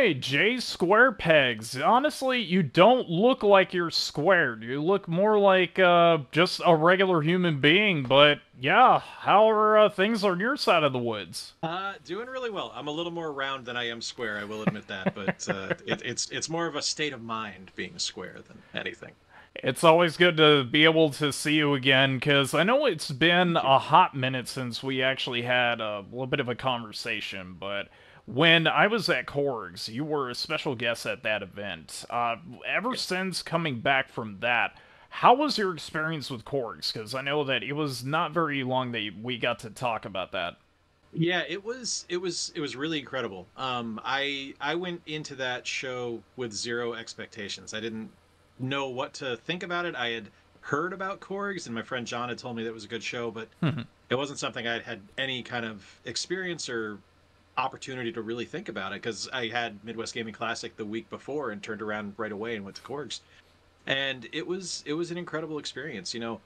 Hey, Jay Squarepegs. Honestly, you don't look like you're squared. You look more like just a regular human being. But yeah, how are things on your side of the woods? Doing really well. I'm a little more round than I am square, I will admit that, but it's more of a state of mind being square than anything. It's always good to be able to see you again, because I know it's been Thank you. a hot minute since we actually had a little bit of a conversation, but when I was at Korg's, you were a special guest at that event. Ever Yes. since coming back from that, how was your experience with Korg's? Because I know that it was not very long that we got to talk about that. Yeah, it was really incredible. I went into that show with zero expectations. I didn't know what to think about it. I had heard about Korgs, and my friend John had told me that it was a good show, but it wasn't something I'd had any kind of experience or opportunity to really think about it because I had Midwest Gaming Classic the week before and turned around right away and went to Korgs. And it was an incredible experience. It was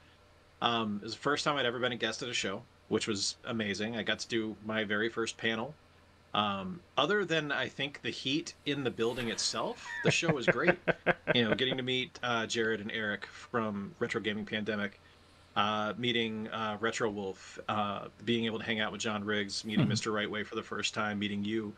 the first time I'd ever been a guest at a show, which was amazing. I got to do my very first panel. Other than I think the heat in the building itself, the show was great. Getting to meet Jared and Eric from Retro Gaming Pandemic, meeting Retro Wolf, being able to hang out with John Riggs, meeting Mr. Rightway for the first time, meeting you.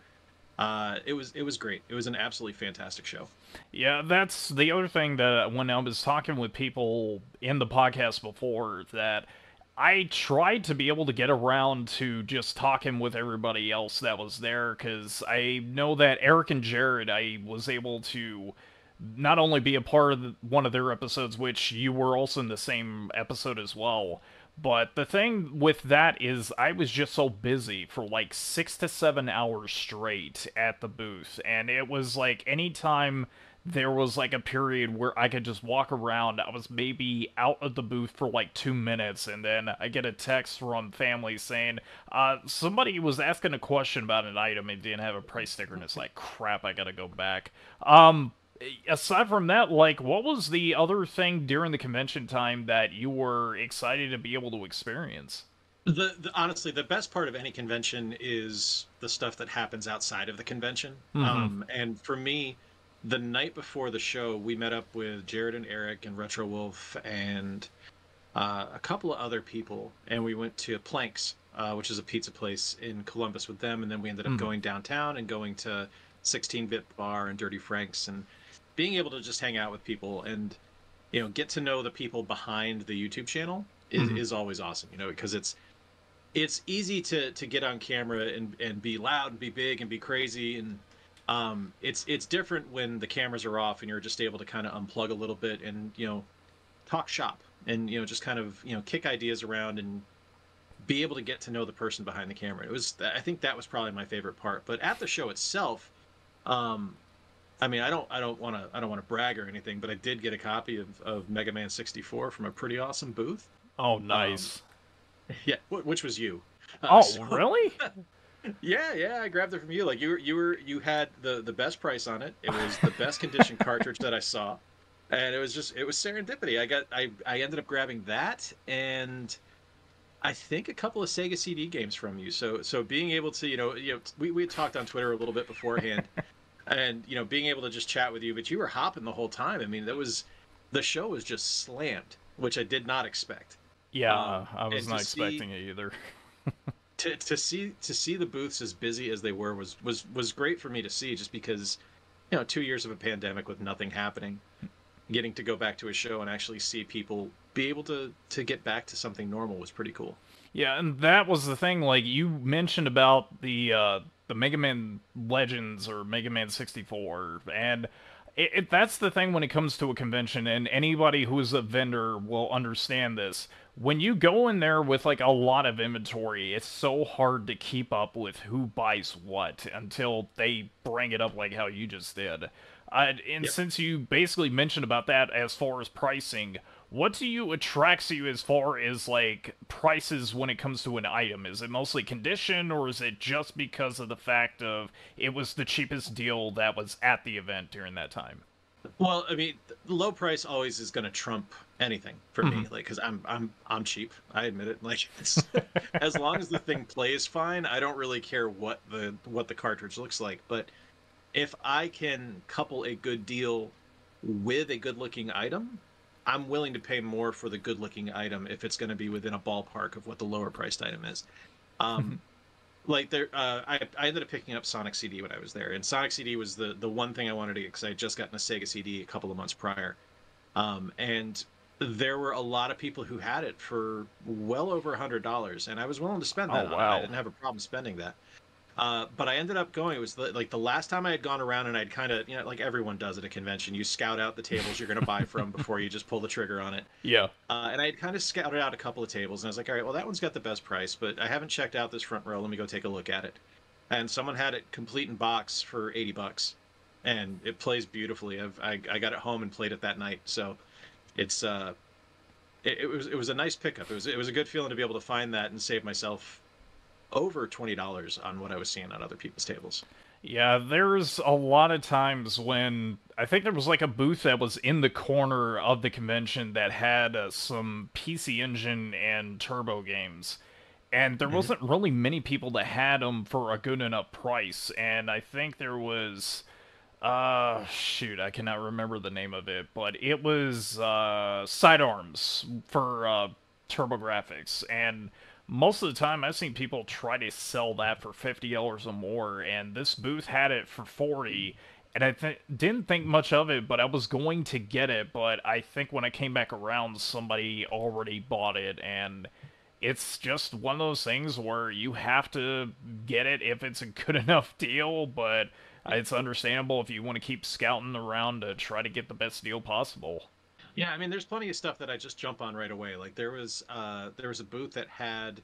It was great. It was an absolutely fantastic show. Yeah, that's the other thing that when I was talking with people in the podcast before, that I tried to be able to get around to just talking with everybody else that was there, because I know that Eric and Jared, I was able to not only be a part of one of their episodes, which you were also in the same episode as well. But the thing with that is, I was just so busy for like 6 to 7 hours straight at the booth, and it was like anytime there was like a period where I could just walk around, I was maybe out of the booth for like 2 minutes, and then I get a text from family saying, somebody was asking a question about an item and didn't have a price sticker, and it's like, crap, I gotta go back. Aside from that, like, what was the other thing during the convention time that you were excited to be able to experience? Honestly, the best part of any convention is the stuff that happens outside of the convention. Mm-hmm. And for me, the night before the show, we met up with Jared and Eric and Retro Wolf and a couple of other people, and we went to Planks, which is a pizza place in Columbus with them, and then we ended up Mm-hmm. going downtown and going to 16-Bit Bar and Dirty Frank's and being able to just hang out with people and get to know the people behind the YouTube channel is, Mm-hmm. is always awesome, because it's easy to get on camera and be loud and be big and be crazy and it's different when the cameras are off and you're just able to kind of unplug a little bit and talk shop and just kind of kick ideas around and be able to get to know the person behind the camera. I think that was probably my favorite part. But at the show itself, um I mean, I don't want to brag or anything, but I did get a copy of Mega Man 64 from a pretty awesome booth. Oh, um nice. yeah, which was you. Oh, So really? yeah, I grabbed it from you. Like you had the best price on it. It was the best condition cartridge that I saw, and it was serendipity. I ended up grabbing that and I think a couple of Sega CD games from you. So being able to we had talked on Twitter a little bit beforehand, and being able to just chat with you, but you were hopping the whole time. I mean, the show was just slammed, which I did not expect. Yeah, I was And not expecting it either. to see the booths as busy as they were was great for me to see, just because 2 years of a pandemic with nothing happening, getting to go back to a show and actually see people be able to get back to something normal was pretty cool. Yeah, and that was the thing. Like you mentioned about the Mega Man Legends or Mega Man 64, and that's the thing when it comes to a convention. And anybody who is a vendor will understand this. When you go in there with like a lot of inventory, it's so hard to keep up with who buys what until they bring it up like how you just did. And Yep. since you basically mentioned about that as far as pricing, what do you attracts you as far as like prices when it comes to an item? Is it mostly condition, or is it just because of the fact of it was the cheapest deal that was at the event during that time? Well, I mean, the low price always is going to trump anything for me, Hmm. like because I'm cheap. I admit it. Like as long as the thing plays fine, I don't really care what the cartridge looks like. But if I can couple a good deal with a good looking item, I'm willing to pay more for the good looking item if it's going to be within a ballpark of what the lower priced item is. Um, like there, I ended up picking up Sonic CD when I was there, and Sonic CD was the one thing I wanted to get because I had just gotten a Sega CD a couple of months prior, and there were a lot of people who had it for well over $100, and I was willing to spend Oh that on it. I wow. didn't have a problem spending that. But I ended up going. It was like the last time I had gone around, and I'd kind of, like everyone does at a convention, you scout out the tables you're going to buy from before you just pull the trigger on it. Yeah. And I had kind of scouted out a couple of tables, and I was like, all right, well, that one's got the best price, but I haven't checked out this front row. Let me go take a look at it. And someone had it complete in box for $80, and it plays beautifully. I got it home and played it that night, so it's it was a nice pickup. It was a good feeling to be able to find that and save myself over $20 on what I was seeing on other people's tables. Yeah, there's a lot of times when I think there was like a booth that was in the corner of the convention that had some PC Engine and Turbo games. And there Hmm. wasn't really many people that had them for a good enough price. And I think there was, shoot, I cannot remember the name of it, but it was Sidearms for TurboGrafx. And most of the time, I've seen people try to sell that for $50 or more, and this booth had it for 40. And I didn't think much of it, but I was going to get it. But I think when I came back around, somebody already bought it, and it's just one of those things where you have to get it if it's a good enough deal. But it's understandable if you want to keep scouting around to try to get the best deal possible. Yeah, I mean, there's plenty of stuff that I just jump on right away. Like there was a booth that had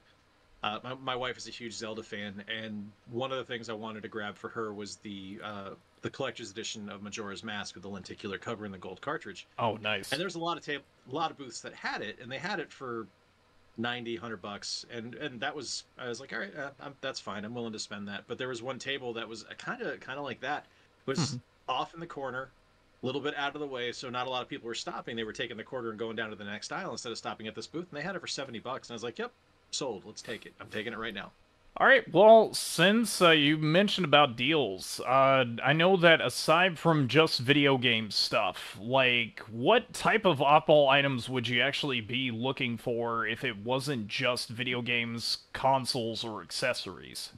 my wife is a huge Zelda fan, and one of the things I wanted to grab for her was the collector's edition of Majora's Mask with the lenticular cover and the gold cartridge. Oh, And nice. there's a lot of booths that had it, and they had it for 90, $100, and that was, I was like, all right, that's fine. I'm willing to spend that. But there was one table that was kind of like that. It was off in the corner, a little bit out of the way, so not a lot of people were stopping. They were taking the quarter and going down to the next aisle instead of stopping at this booth, and they had it for $70. And I was like, yep, sold. Let's take it. I'm taking it right now. All right, well, since you mentioned about deals, I know that aside from just video game stuff, like, what type of oddball items would you actually be looking for if it wasn't just video games, consoles, or accessories?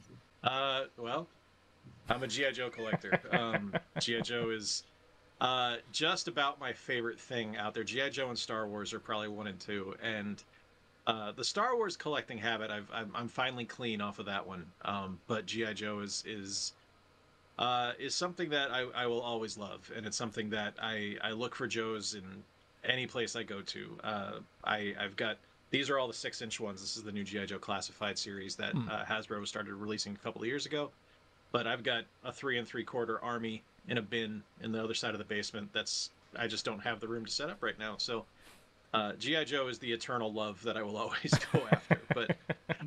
Well, I'm a GI Joe collector. GI Joe is just about my favorite thing out there. GI Joe and Star Wars are probably one and two, and the Star Wars collecting habit, I'm finally clean off of that one. But GI Joe is something that I will always love, and it's something that I look for Joes in any place I go to. I've got these are all the 6-inch ones. This is the new GI Joe Classified series that Hmm. Hasbro started releasing a couple of years ago. But I've got a 3 3/4 army in a bin in the other side of the basement. That's I just don't have the room to set up right now. So GI Joe is the eternal love that I will always go after. But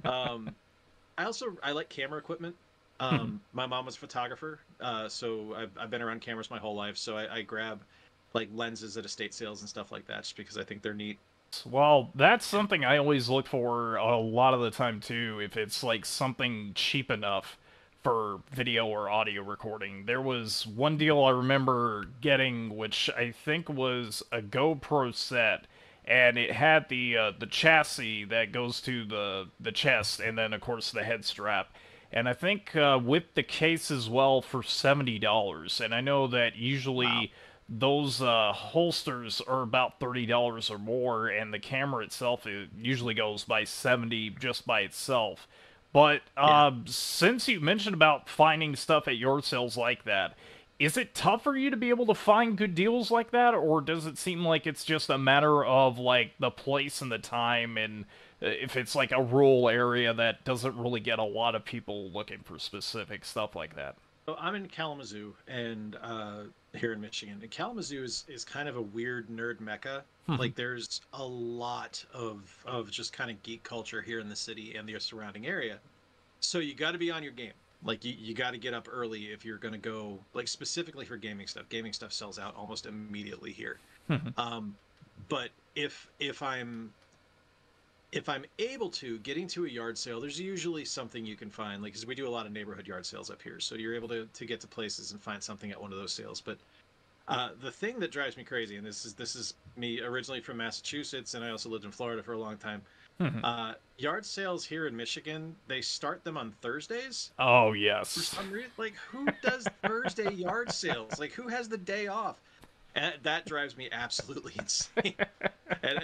um, I like camera equipment. My mom was a photographer, so I've been around cameras my whole life. So I grab like lenses at estate sales and stuff like that, just because I think they're neat. Well, that's And something I always look for a lot of the time too, if it's like something cheap enough for video or audio recording. There was one deal I remember getting, which I think was a GoPro set, and it had the chassis that goes to the chest, and then of course the head strap. And I think with the case as well for $70. And I know that wow, usually those holsters are about $30 or more, and the camera itself it usually goes by 70 just by itself. But yeah. since you mentioned about finding stuff at yard sales like that, is it tough for you to be able to find good deals like that, or does it seem like it's just a matter of like the place and the time, and if it's like a rural area that doesn't really get a lot of people looking for specific stuff like that? So I'm in Kalamazoo and here in Michigan. And Kalamazoo is kind of a weird nerd mecca. Like there's a lot of just kind of geek culture here in the city and the surrounding area. So you got to be on your game. Like you got to get up early if you're going to go like specifically for gaming stuff. Gaming stuff sells out almost immediately here. Um, but if I'm if I'm able to, getting to a yard sale, there's usually something you can find. Like, because we do a lot of neighborhood yard sales up here, so you're able to get to places and find something at one of those sales. But the thing that drives me crazy, and this is me originally from Massachusetts, and I also lived in Florida for a long time. Yard sales here in Michigan, they start them on Thursdays Oh, for yes. some reason. Like, who does Thursday yard sales? Like, who has the day off? And that drives me absolutely insane. And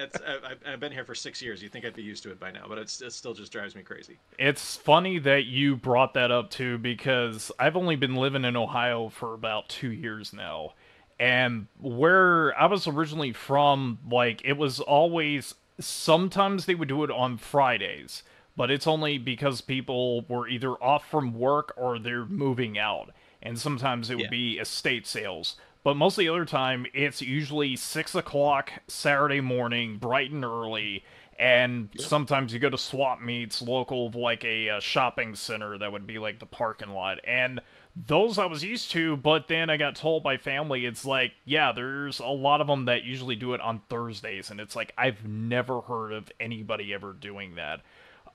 I've been here for 6 years. You'd think I'd be used to it by now, but it still just drives me crazy. It's funny that you brought that up too, because I've only been living in Ohio for about 2 years now. And where I was originally from, like, it was always, sometimes they would do it on Fridays, but it's only because people were either off from work or they're moving out. And sometimes it would Yeah. be estate sales. But most of the other time, it's usually 6 o'clock Saturday morning, bright and early, and Yep. sometimes you go to swap meets local of like a shopping center that would be like the parking lot, and those I was used to, but then I got told by family it's like, yeah, there's a lot of them that usually do it on Thursdays, and it's like I've never heard of anybody ever doing that.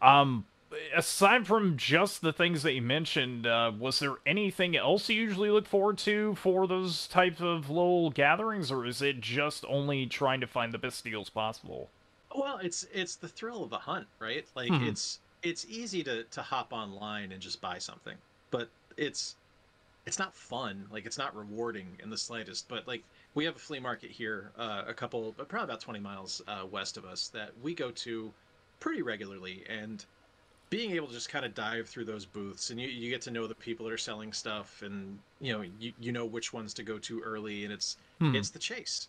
um Aside from just the things that you mentioned, was there anything else you usually look forward to for those types of little gatherings, or is it just only trying to find the best deals possible? Well, it's the thrill of the hunt, right? Like Hmm. it's easy to hop online and just buy something, but it's not fun. Like it's not rewarding in the slightest. But like we have a flea market here, probably about 20 miles west of us that we go to pretty regularly, and being able to just kind of dive through those booths and you get to know the people that are selling stuff, and you know which ones to go to early, and Hmm. it's the chase.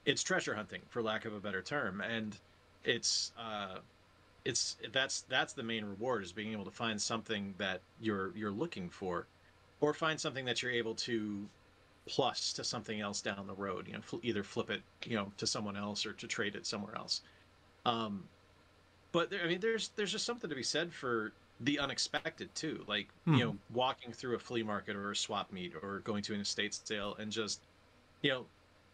It's treasure hunting, for lack of a better term, and it's that's the main reward, is being able to find something that you're looking for, or find something that you're able to plus to something else down the road, either flip it to someone else or to trade it somewhere else. um but I mean, there's just something to be said for the unexpected too. Like, Hmm. walking through a flea market or a swap meet or going to an estate sale and you know,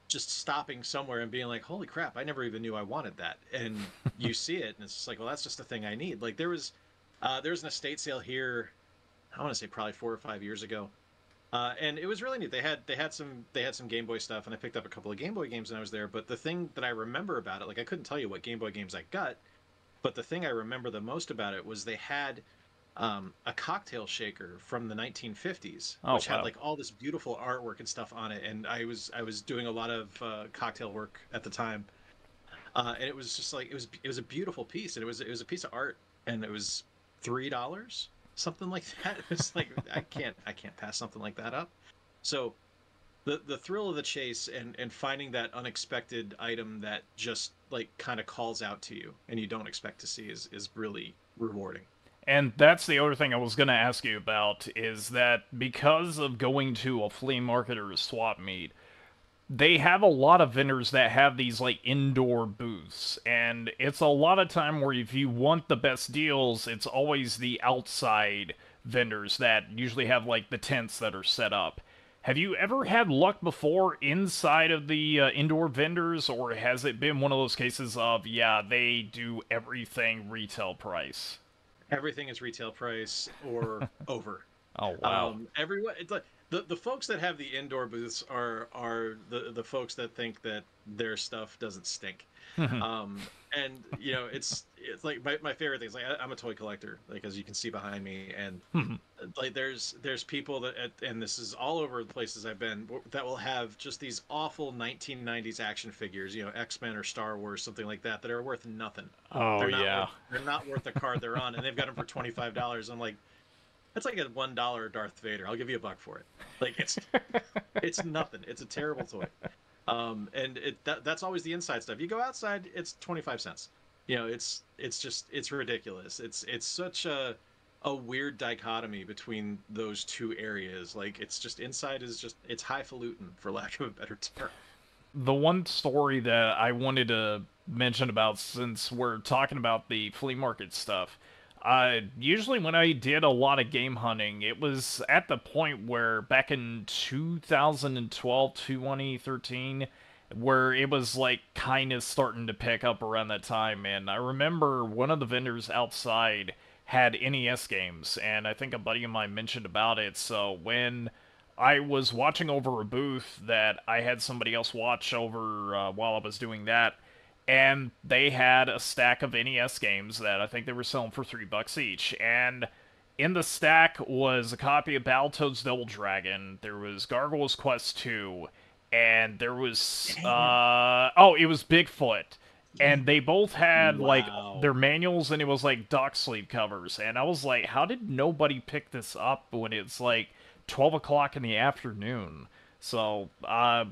just stopping somewhere and being like, "Holy crap! I never even knew I wanted that." And you see it, and it's just like, "Well, that's just the thing I need." Like there was an estate sale here. I want to say probably 4 or 5 years ago, and it was really neat. They had some Game Boy stuff, and I picked up a couple of Game Boy games when I was there. But the thing that I remember about it, like I couldn't tell you what Game Boy games I got, but the thing I remember the most about it was they had a cocktail shaker from the 1950s, Oh, which had wow. like all this beautiful artwork and stuff on it. And I was doing a lot of cocktail work at the time, and it was just like it was a beautiful piece, and it was a piece of art, and it was $3, something like that. It was like I can't pass something like that up. So the thrill of the chase and finding that unexpected item that just like kind of calls out to you and you don't expect to see is really rewarding. And that's the other thing I was going to ask you about, is that because of going to a flea market or a swap meet, they have a lot of vendors that have these like indoor booths, and it's a lot of time where if you want the best deals, it's always the outside vendors that usually have like the tents that are set up. Have you ever had luck before inside of the indoor vendors, or has it been one of those cases of, yeah, they do everything retail price? Everything is retail price or over. Oh, wow. Everyone, it's like the folks that have the indoor booths are the folks that think that their stuff doesn't stink. And it's like my favorite thing is like I'm a toy collector, like as you can see behind me, and like there's people and this is all over the places I've been, that will have just these awful 1990s action figures, X-Men or Star Wars, something like that, that are worth nothing. Oh, yeah. They're not worth the card they're on, and they've got them for $25. I'm like, that's like a $1 Darth Vader. I'll give you $1 for it. Like it's nothing. It's a terrible toy. And that's always the inside stuff. You go outside, it's 25 cents. It's ridiculous. It's such a weird dichotomy between those two areas. Like it's just inside is just it's highfalutin, for lack of a better term. The one story that I wanted to mention about, since we're talking about the flea market stuff, usually when I did a lot of game hunting, it was at the point where back in 2012, 2013, where it was like kind of starting to pick up around that time. And I remember one of the vendors outside had NES games, and I think a buddy of mine mentioned about it. So when I was watching over a booth that I had somebody else watch over while I was doing that, and they had a stack of NES games that I think they were selling for $3 each. And in the stack was a copy of Battletoads Double Dragon. There was Gargoyle's Quest 2, and there was Damn. it was Bigfoot. And they both had like Wow. their manuals, and it was like dock sleeve covers. And I was like, how did nobody pick this up when it's like 12 o'clock in the afternoon? So a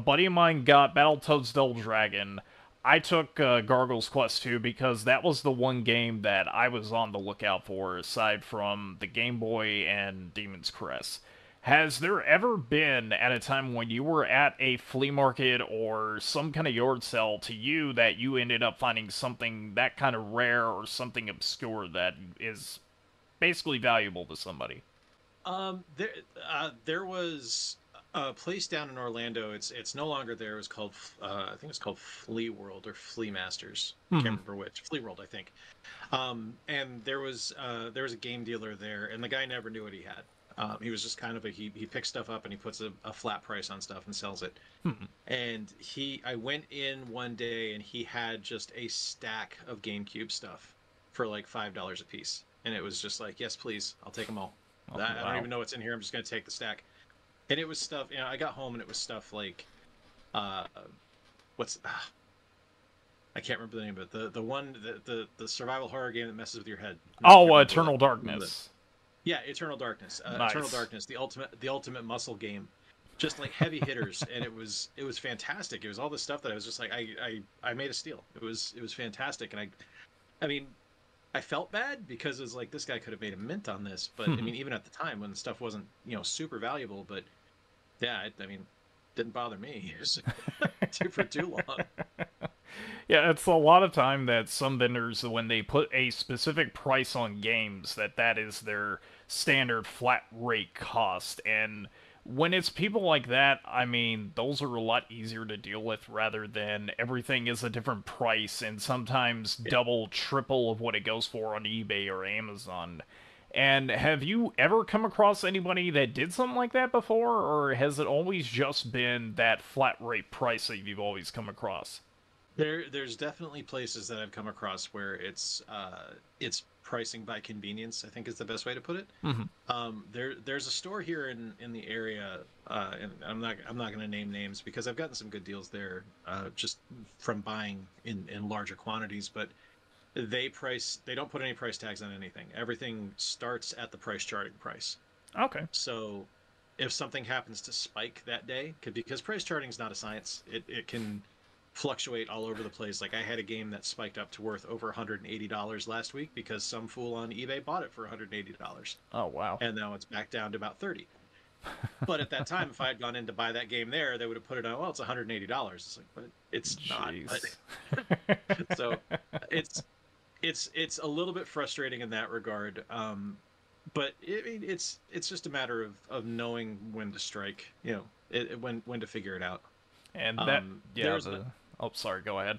buddy of mine got Battletoads Double Dragon. I took Gargoyle's Quest 2 because that was the one game that I was on the lookout for, aside from the Game Boy and Demon's Crest. Has there ever been, at a time when you were at a flea market or some kind of yard sale to you, that you ended up finding something that kind of rare or something obscure that is basically valuable to somebody? There was a place down in Orlando. It's no longer there. It was called I think it's called Flea World or Flea Masters. I can't Hmm. remember which. Flea World, I think. And there was a game dealer there, and the guy never knew what he had. He was just kind of he picks stuff up and he puts a flat price on stuff and sells it. Hmm. And I went in one day and he had just a stack of GameCube stuff for like $5 a piece, and it was just like, yes, please, I'll take them all. Oh, I don't wow. even know what's in here. I'm just gonna take the stack. And it was stuff. I got home and it was stuff like, uh, what's I can't remember the name of it. The one the survival horror game that messes with your head. No, I can't Oh, remember Eternal the name of it. Darkness. Yeah, Eternal Darkness. Eternal Nice. Darkness, the ultimate muscle game. Just like heavy hitters, and it was fantastic. It was all this stuff that I was just like, I made a steal. It was fantastic, and I mean, I felt bad because it was like, this guy could have made a mint on this, but I mean, even at the time when the stuff wasn't super valuable, but yeah, I mean, didn't bother me. It was for too long. Yeah, it's a lot of time that some vendors, when they put a specific price on games, that is their standard flat rate cost. And when it's people like that, I mean, those are a lot easier to deal with rather than everything is a different price and sometimes Yeah. double, triple of what it goes for on eBay or Amazon. And have you ever come across anybody that did something like that before, or has it always just been that flat rate price that you've always come across? There's definitely places that I've come across where it's pricing by convenience, I think is the best way to put it. Hmm. There's a store here in the area, and I'm not going to name names because I've gotten some good deals there, just from buying in larger quantities. But they don't put any price tags on anything. Everything starts at the price charting price. Okay. So if something happens to spike that day, because price charting is not a science, it can fluctuate all over the place. Like I had a game that spiked up to worth over $180 last week because some fool on eBay bought it for $180, Oh, wow. and now it's back down to about 30. But at that time, if I had gone in to buy that game there, they would have put it on. Well, it's $180. It's like, but it's not. Jeez. So it's it's a little bit frustrating in that regard. But it's just a matter of knowing when to strike. When to figure it out. And that, yeah, There's the. Oh, sorry, go ahead.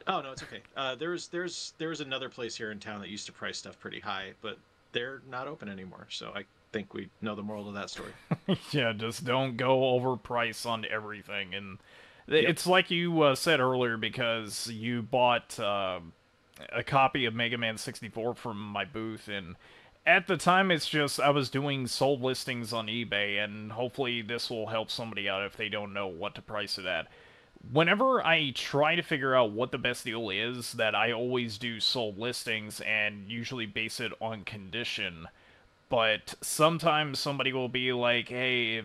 Oh no, it's okay. There was another place here in town that used to price stuff pretty high, but they're not open anymore. So I think we know the moral of that story. Yeah, just don't go overprice on everything. And Yep. it's like you said earlier, because you bought a copy of Mega Man 64 from my booth, and at the time it's just I was doing sold listings on eBay, and hopefully this will help somebody out if they don't know what to price it at. Whenever I try to figure out what the best deal is, that I always do sold listings and usually base it on condition. But sometimes somebody will be like, "Hey,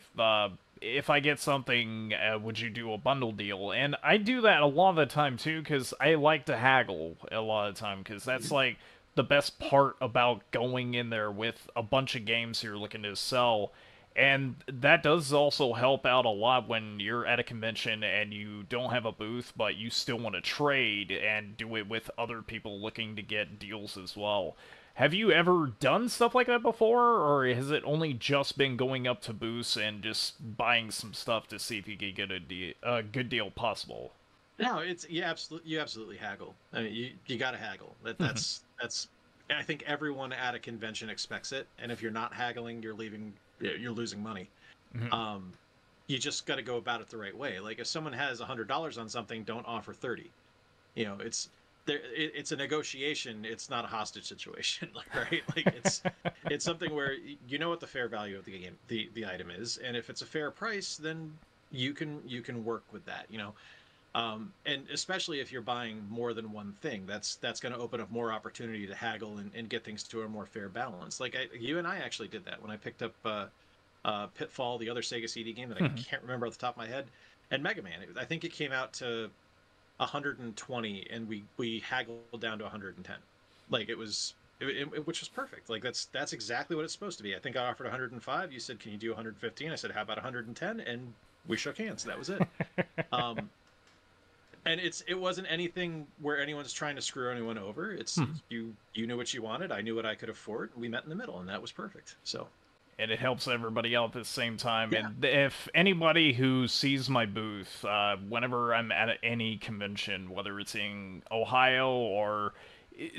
if I get something, would you do a bundle deal?" And I do that a lot of the time too, because I like to haggle a lot of the time, because that's like the best part about going in there with a bunch of games you're looking to sell. And that does also help out a lot when you're at a convention and you don't have a booth, but you still want to trade and do it with other people looking to get deals as well. Have you ever done stuff like that before, or has it only just been going up to booths and just buying some stuff to see if you can get a good deal possible? No, it's you absolutely haggle. I mean, you got to haggle. That's. I think everyone at a convention expects it, and if you're not haggling, you're losing money. Um, you just got to go about it the right way. Like if someone has $100 on something, don't offer 30. It's there. It's a negotiation. It's not a hostage situation, right? Like it's something where you know what the fair value of the game, the item is, and if it's a fair price, then you can work with that. And especially if you're buying more than one thing, that's going to open up more opportunity to haggle and get things to a more fair balance. Like you and I actually did that when I picked up Pitfall, the other Sega CD game that I can't remember off the top of my head, and Mega Man. I think it came out to 120, and we haggled down to 110. Like which was perfect. Like that's exactly what it's supposed to be. I think I offered 105. You said, "Can you do 115?" I said, "How about 110?" And we shook hands. That was it. Um, and it wasn't anything where anyone's trying to screw anyone over. It's you knew what you wanted, I knew what I could afford, we met in the middle, and that was perfect. So And it helps everybody out at the same time. yeah. And if anybody who sees my booth, whenever I'm at any convention, whether it's in Ohio or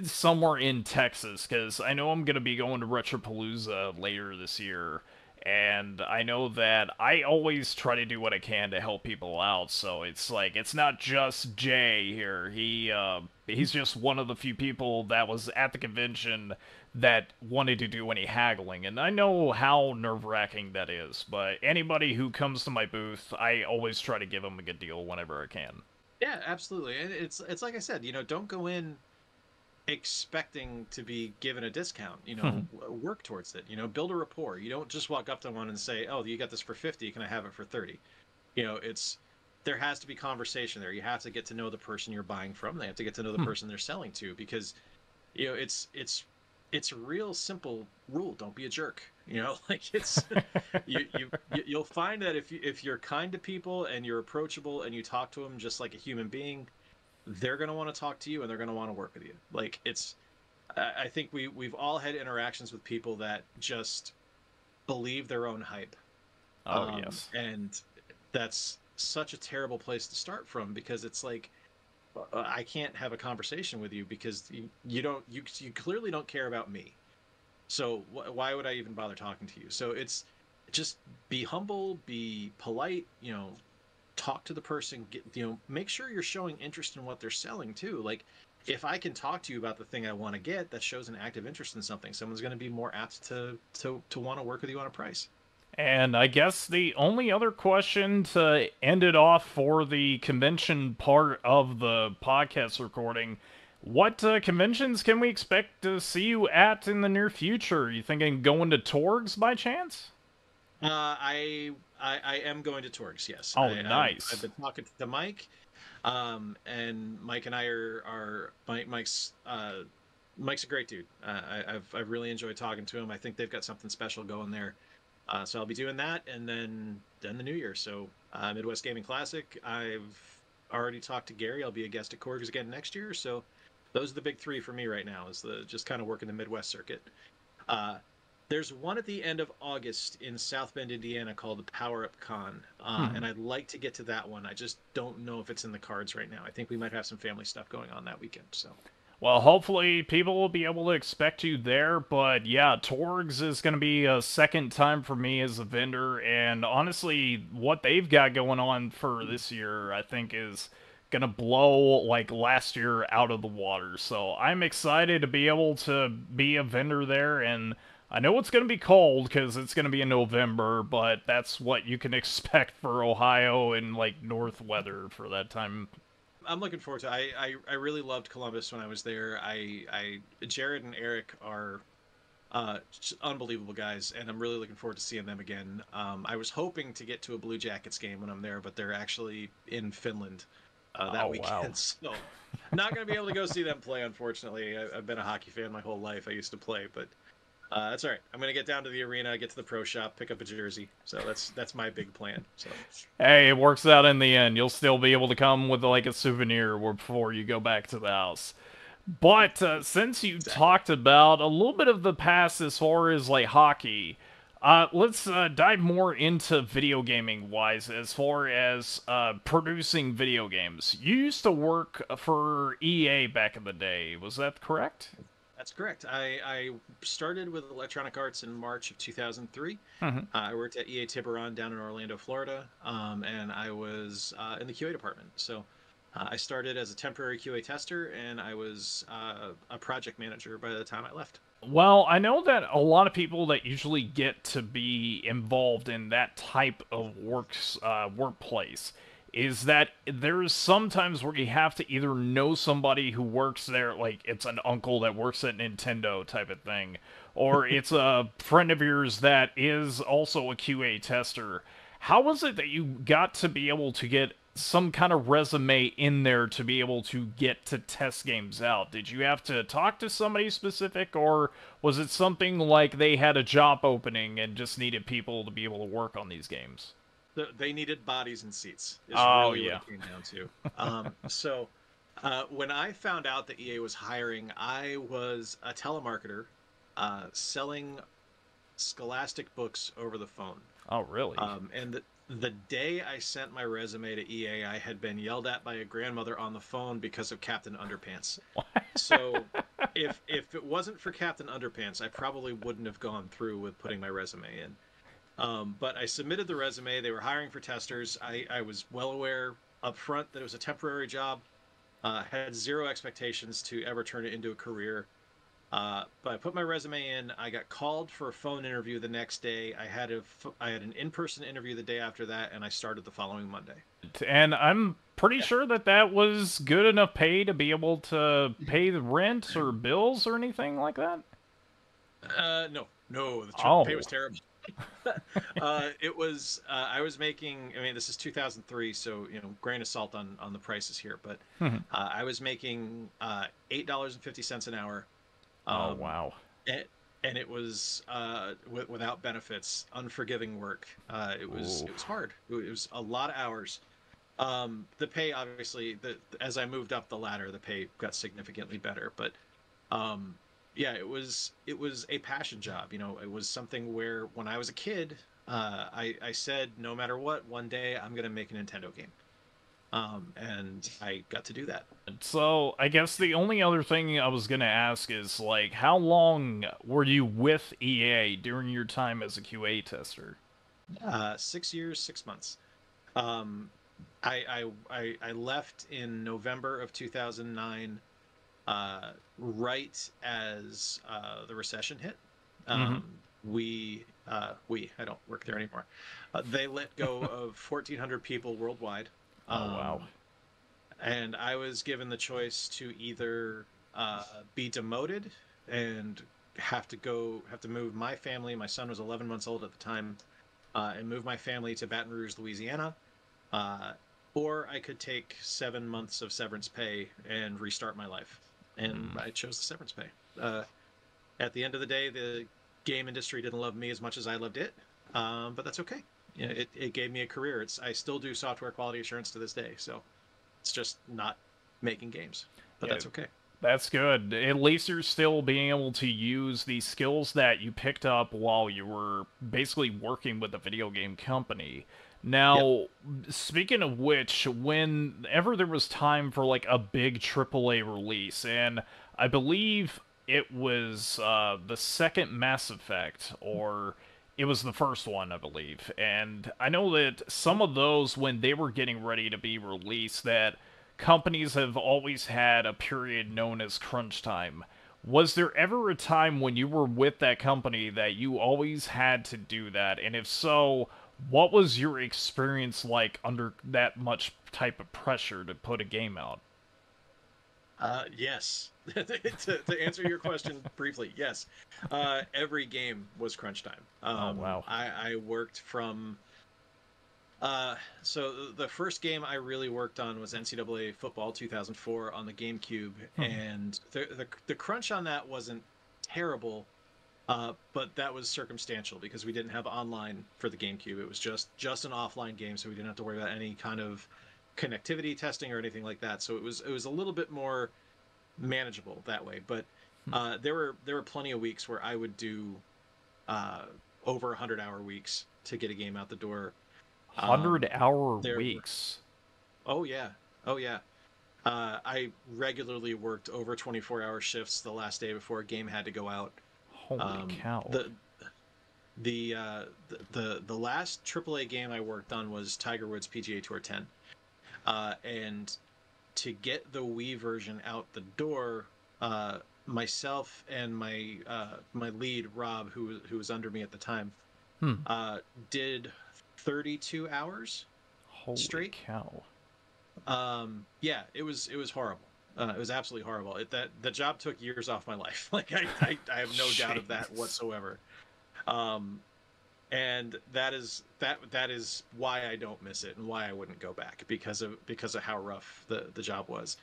somewhere in Texas, because I know I'm going to be going to Retropalooza later this year, and I know that I always try to do what I can to help people out. So it's like it's not just Jay here. He's just one of the few people that was at the convention that wanted to do any haggling, and I know how nerve-wracking that is. But anybody who comes to my booth, I always try to give them a good deal whenever I can. Yeah, absolutely. And it's like I said, don't go in expecting to be given a discount. Work towards it. Build a rapport. You don't just walk up to one and say, "Oh, you got this for 50, can I have it for 30?" It's there has to be conversation there. You have to get to know the person you're buying from. They have to get to know the person they're selling to, because it's a real simple rule. Don't be a jerk. Like it's you'll find that if you're kind to people and you're approachable and you talk to them just like a human being, they're going to want to talk to you and they're going to want to work with you. Like I think we've all had interactions with people that just believe their own hype. Oh yes. And that's such a terrible place to start from, because it's like, I can't have a conversation with you because you clearly don't care about me. So why would I even bother talking to you? So it's just be humble, be polite, talk to the person, make sure you're showing interest in what they're selling too. Like if I can talk to you about the thing I want to get, that shows an active interest in something. Someone's going to be more apt to want to work with you on a price. And I guess the only other question to end it off for the convention part of the podcast recording: what conventions can we expect to see you at in the near future? You thinking going to Torgs by chance? I am going to Torgs. Yes, Oh, I've nice. been talking to Mike, and Mike and I are Mike's a great dude. I've really enjoyed talking to him. I think they've got something special going there. So I'll be doing that, and then the new year. So Midwest Gaming Classic. I've already talked to Gary. I'll be a guest at Korg's again next year. So those are the big three for me right now. Is the just kind of working the Midwest circuit. Uh, there's one at the end of August in South Bend, Indiana, called the Power Up Con, and I'd like to get to that one. I just don't know if it's in the cards right now. I think we might have some family stuff going on that weekend. So Well, hopefully people will be able to expect you there, but yeah, Torgs is going to be a second time for me as a vendor, and honestly, what they've got going on for this year, I think is going to blow like last year out of the water. So I'm excited to be able to be a vendor there, and I know it's going to be cold because it's going to be in November, but that's what you can expect for Ohio and like north weather for that time. I'm looking forward to it. I really loved Columbus when I was there. I Jared and Eric are just unbelievable guys, and I'm really looking forward to seeing them again. I was hoping to get to a Blue Jackets game when I'm there, but they're actually in Finland that Oh, wow. weekend, so not going to be able to go see them play. Unfortunately, I've been a hockey fan my whole life. I used to play, but that's all right. I'm going to get down to the arena, get to the pro shop, pick up a jersey. So that's my big plan. So Hey, it works out in the end. You'll still be able to come with like a souvenir before you go back to the house. But since you Exactly. talked about a little bit of the past as far as like hockey, let's dive more into video gaming wise as far as producing video games. You used to work for EA back in the day, was that correct? That's correct. I started with Electronic Arts in March of 2003. Hmm. I worked at EA Tiburon down in Orlando, Florida, and I was in the QA department. So I started as a temporary QA tester, and I was a project manager by the time I left. Well, I know that a lot of people that usually get to be involved in that type of workplace is that there's sometimes where you have to either know somebody who works there, like it's an uncle that works at Nintendo type of thing, or it's a friend of yours that is also a QA tester. How was it that you got to be able to get some kind of resume in there to be able to get to test games out? Did you have to talk to somebody specific, or was it something like they had a job opening and just needed people to be able to work on these games? They needed bodies and seats, is Oh, really what yeah. it came down to. When I found out that EA was hiring, I was a telemarketer selling Scholastic books over the phone. Oh, really? And the day I sent my resume to EA, I had been yelled at by a grandmother on the phone because of Captain Underpants. So if it wasn't for Captain Underpants, I probably wouldn't have gone through with putting my resume in. But I submitted the resume. They were hiring for testers. I was well aware up front that it was a temporary job. Had zero expectations to ever turn it into a career. But I put my resume in. I got called for a phone interview the next day. I had an in-person interview the day after that, and I started the following Monday. And I'm pretty Yeah. sure that that was good enough pay to be able to pay the rent or bills or anything like that? No, no, the pay Oh. was terrible. It was. I was making. I mean, this is 2003, so grain of salt on the prices here. But I was making $8.50 an hour, Oh, um, wow. and, and it was without benefits, unforgiving work. Ooh. It was hard. It was a lot of hours. The pay, obviously, as I moved up the ladder, the pay got significantly better. But um, yeah, it was a passion job. It was something where when I was a kid, I said no matter what, one day I'm gonna make a Nintendo game. And I got to do that. So, I guess the only other thing I was gonna ask is, like, how long were you with EA during your time as a QA tester? 6 years, 6 months. Um, I left in November of 2009, right as the recession hit. Mm-hmm. I don't work there anymore. They let go of 1,400 people worldwide, Oh, wow. um, and I was given the choice to either be demoted and have to move my family. My son was 11 months old at the time, and move my family to Baton Rouge, Louisiana, uh, or I could take 7 months of severance pay and restart my life. And Mm. I chose the severance pay. At the end of the day, the game industry didn't love me as much as I loved it, but that's okay. It gave me a career. I still do software quality assurance to this day, so it's just not making games, but Yeah, that's okay. that's good. At least you're still being able to use the skills that you picked up while you were basically working with a video game company. Yep. Now, speaking of which, whenever there was time for like a big AAA release, and I believe it was the second Mass Effect, or it was the first one, I believe. And I know that some of those, when they were getting ready to be released, that companies have always had a period known as crunch time. Was there ever a time when you were with that company that you always had to do that? And if so, what was your experience like under that much type of pressure to put a game out? Yes. To answer your question briefly, yes. Every game was crunch time. Oh, wow. I worked from so the first game I really worked on was NCAA Football 2004 on the GameCube, and the crunch on that wasn't terrible, but that was circumstantial because we didn't have online for the GameCube. It was just an offline game, so we didn't have to worry about any kind of connectivity testing or anything like that. So it was a little bit more manageable that way. But there were plenty of weeks where I would do uh, over 100-hour weeks to get a game out the door. 100-hour There were weeks. Oh yeah, oh yeah. I regularly worked over 24-hour shifts the last day before a game had to go out. Holy Um, cow. the the last AAA game I worked on was Tiger Woods PGA Tour 10, and to get the Wii version out the door, myself and my lead Rob, who was under me at the time, Hmm. uh, did 32 hours Holy straight. cow. Yeah, it was horrible. It was absolutely horrible. That the job took years off my life. Like I have no doubt of that Jeez. whatsoever. Um, and that is why I don't miss it and why I wouldn't go back because of how rough the job was.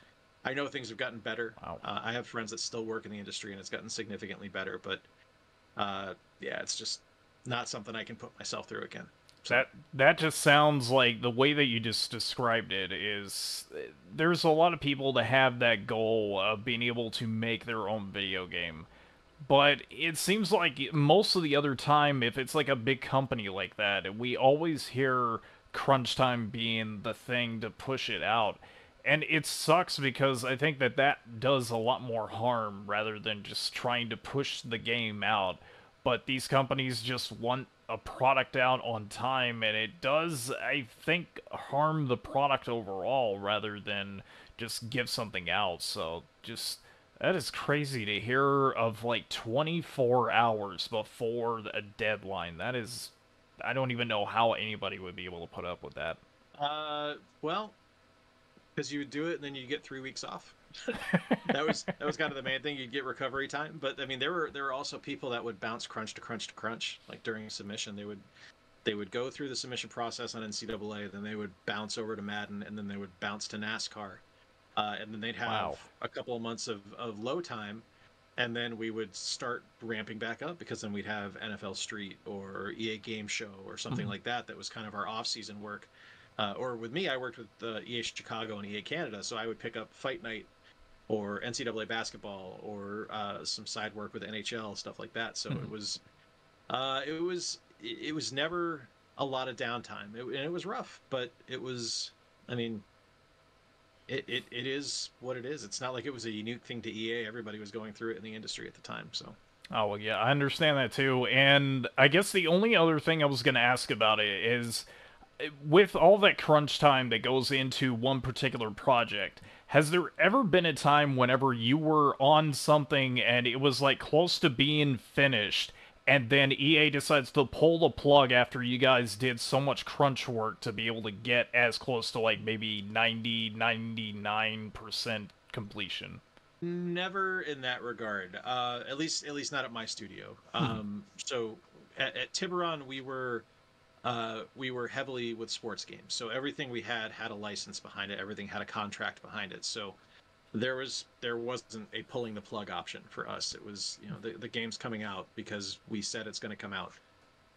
I know things have gotten better. Wow. I have friends that still work in the industry and it's gotten significantly better, but yeah, it's just not something I can put myself through again. So That just sounds like the way that you just described it is there's a lot of people that have that goal of being able to make their own video game. But it seems like most of the other time, if it's like a big company like that, we always hear crunch time being the thing to push it out. And it sucks because I think that that does a lot more harm rather than just trying to push the game out. But these companies just want a product out on time, and it does, I think, harm the product overall rather than just give something out. So just that is crazy to hear of like 24 hours before a deadline. That is, I don't even know how anybody would be able to put up with that. well, because you would do it and then you get 3 weeks off. That was kind of the main thing. You'd get recovery time, but I mean, there were also people that would bounce crunch to crunch to crunch. Like during submission, they would go through the submission process on NCAA, then they would bounce over to Madden, and then they would bounce to NASCAR, and then they'd have Wow. a couple of months of low time, and then we would start ramping back up because then we'd have NFL Street or EA Game Show or something Mhm. like that. That was kind of our off-season work. Or with me, I worked with EA Chicago and EA Canada, so I would pick up Fight Night or NCAA basketball or some side work with NHL stuff like that. So Mhm. it was never a lot of downtime, and it was rough, but it was. I mean, it is what it is. It's not like it was a unique thing to EA. Everybody was going through it in the industry at the time. So Oh, well, yeah, I understand that too. And I guess the only other thing I was going to ask about it is with all that crunch time that goes into one particular project, has there ever been a time whenever you were on something and it was like close to being finished, and then EA decides to pull the plug after you guys did so much crunch work to be able to get as close to like maybe 99% completion? never in that regard. At least not at my studio. Hmm. So at Tiburon, we were heavily with sports games. So everything we had a license behind it. Everything had a contract behind it. So there wasn't a pulling the plug option for us. It was the game's coming out because we said it's going to come out.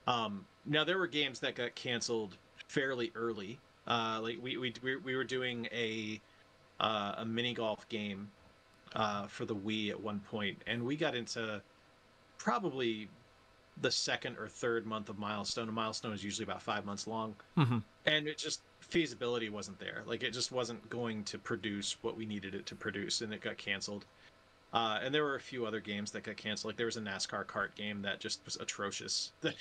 Now there were games that got canceled fairly early. Like we were doing a mini golf game for the Wii at one point, and we got into probably the second or third month of Milestone. A milestone is usually about 5 months long, Hmm. and it just feasibility wasn't there. Like it just wasn't going to produce what we needed it to produce, and it got canceled. And there were a few other games that got canceled. Like there was a NASCAR kart game that just was atrocious that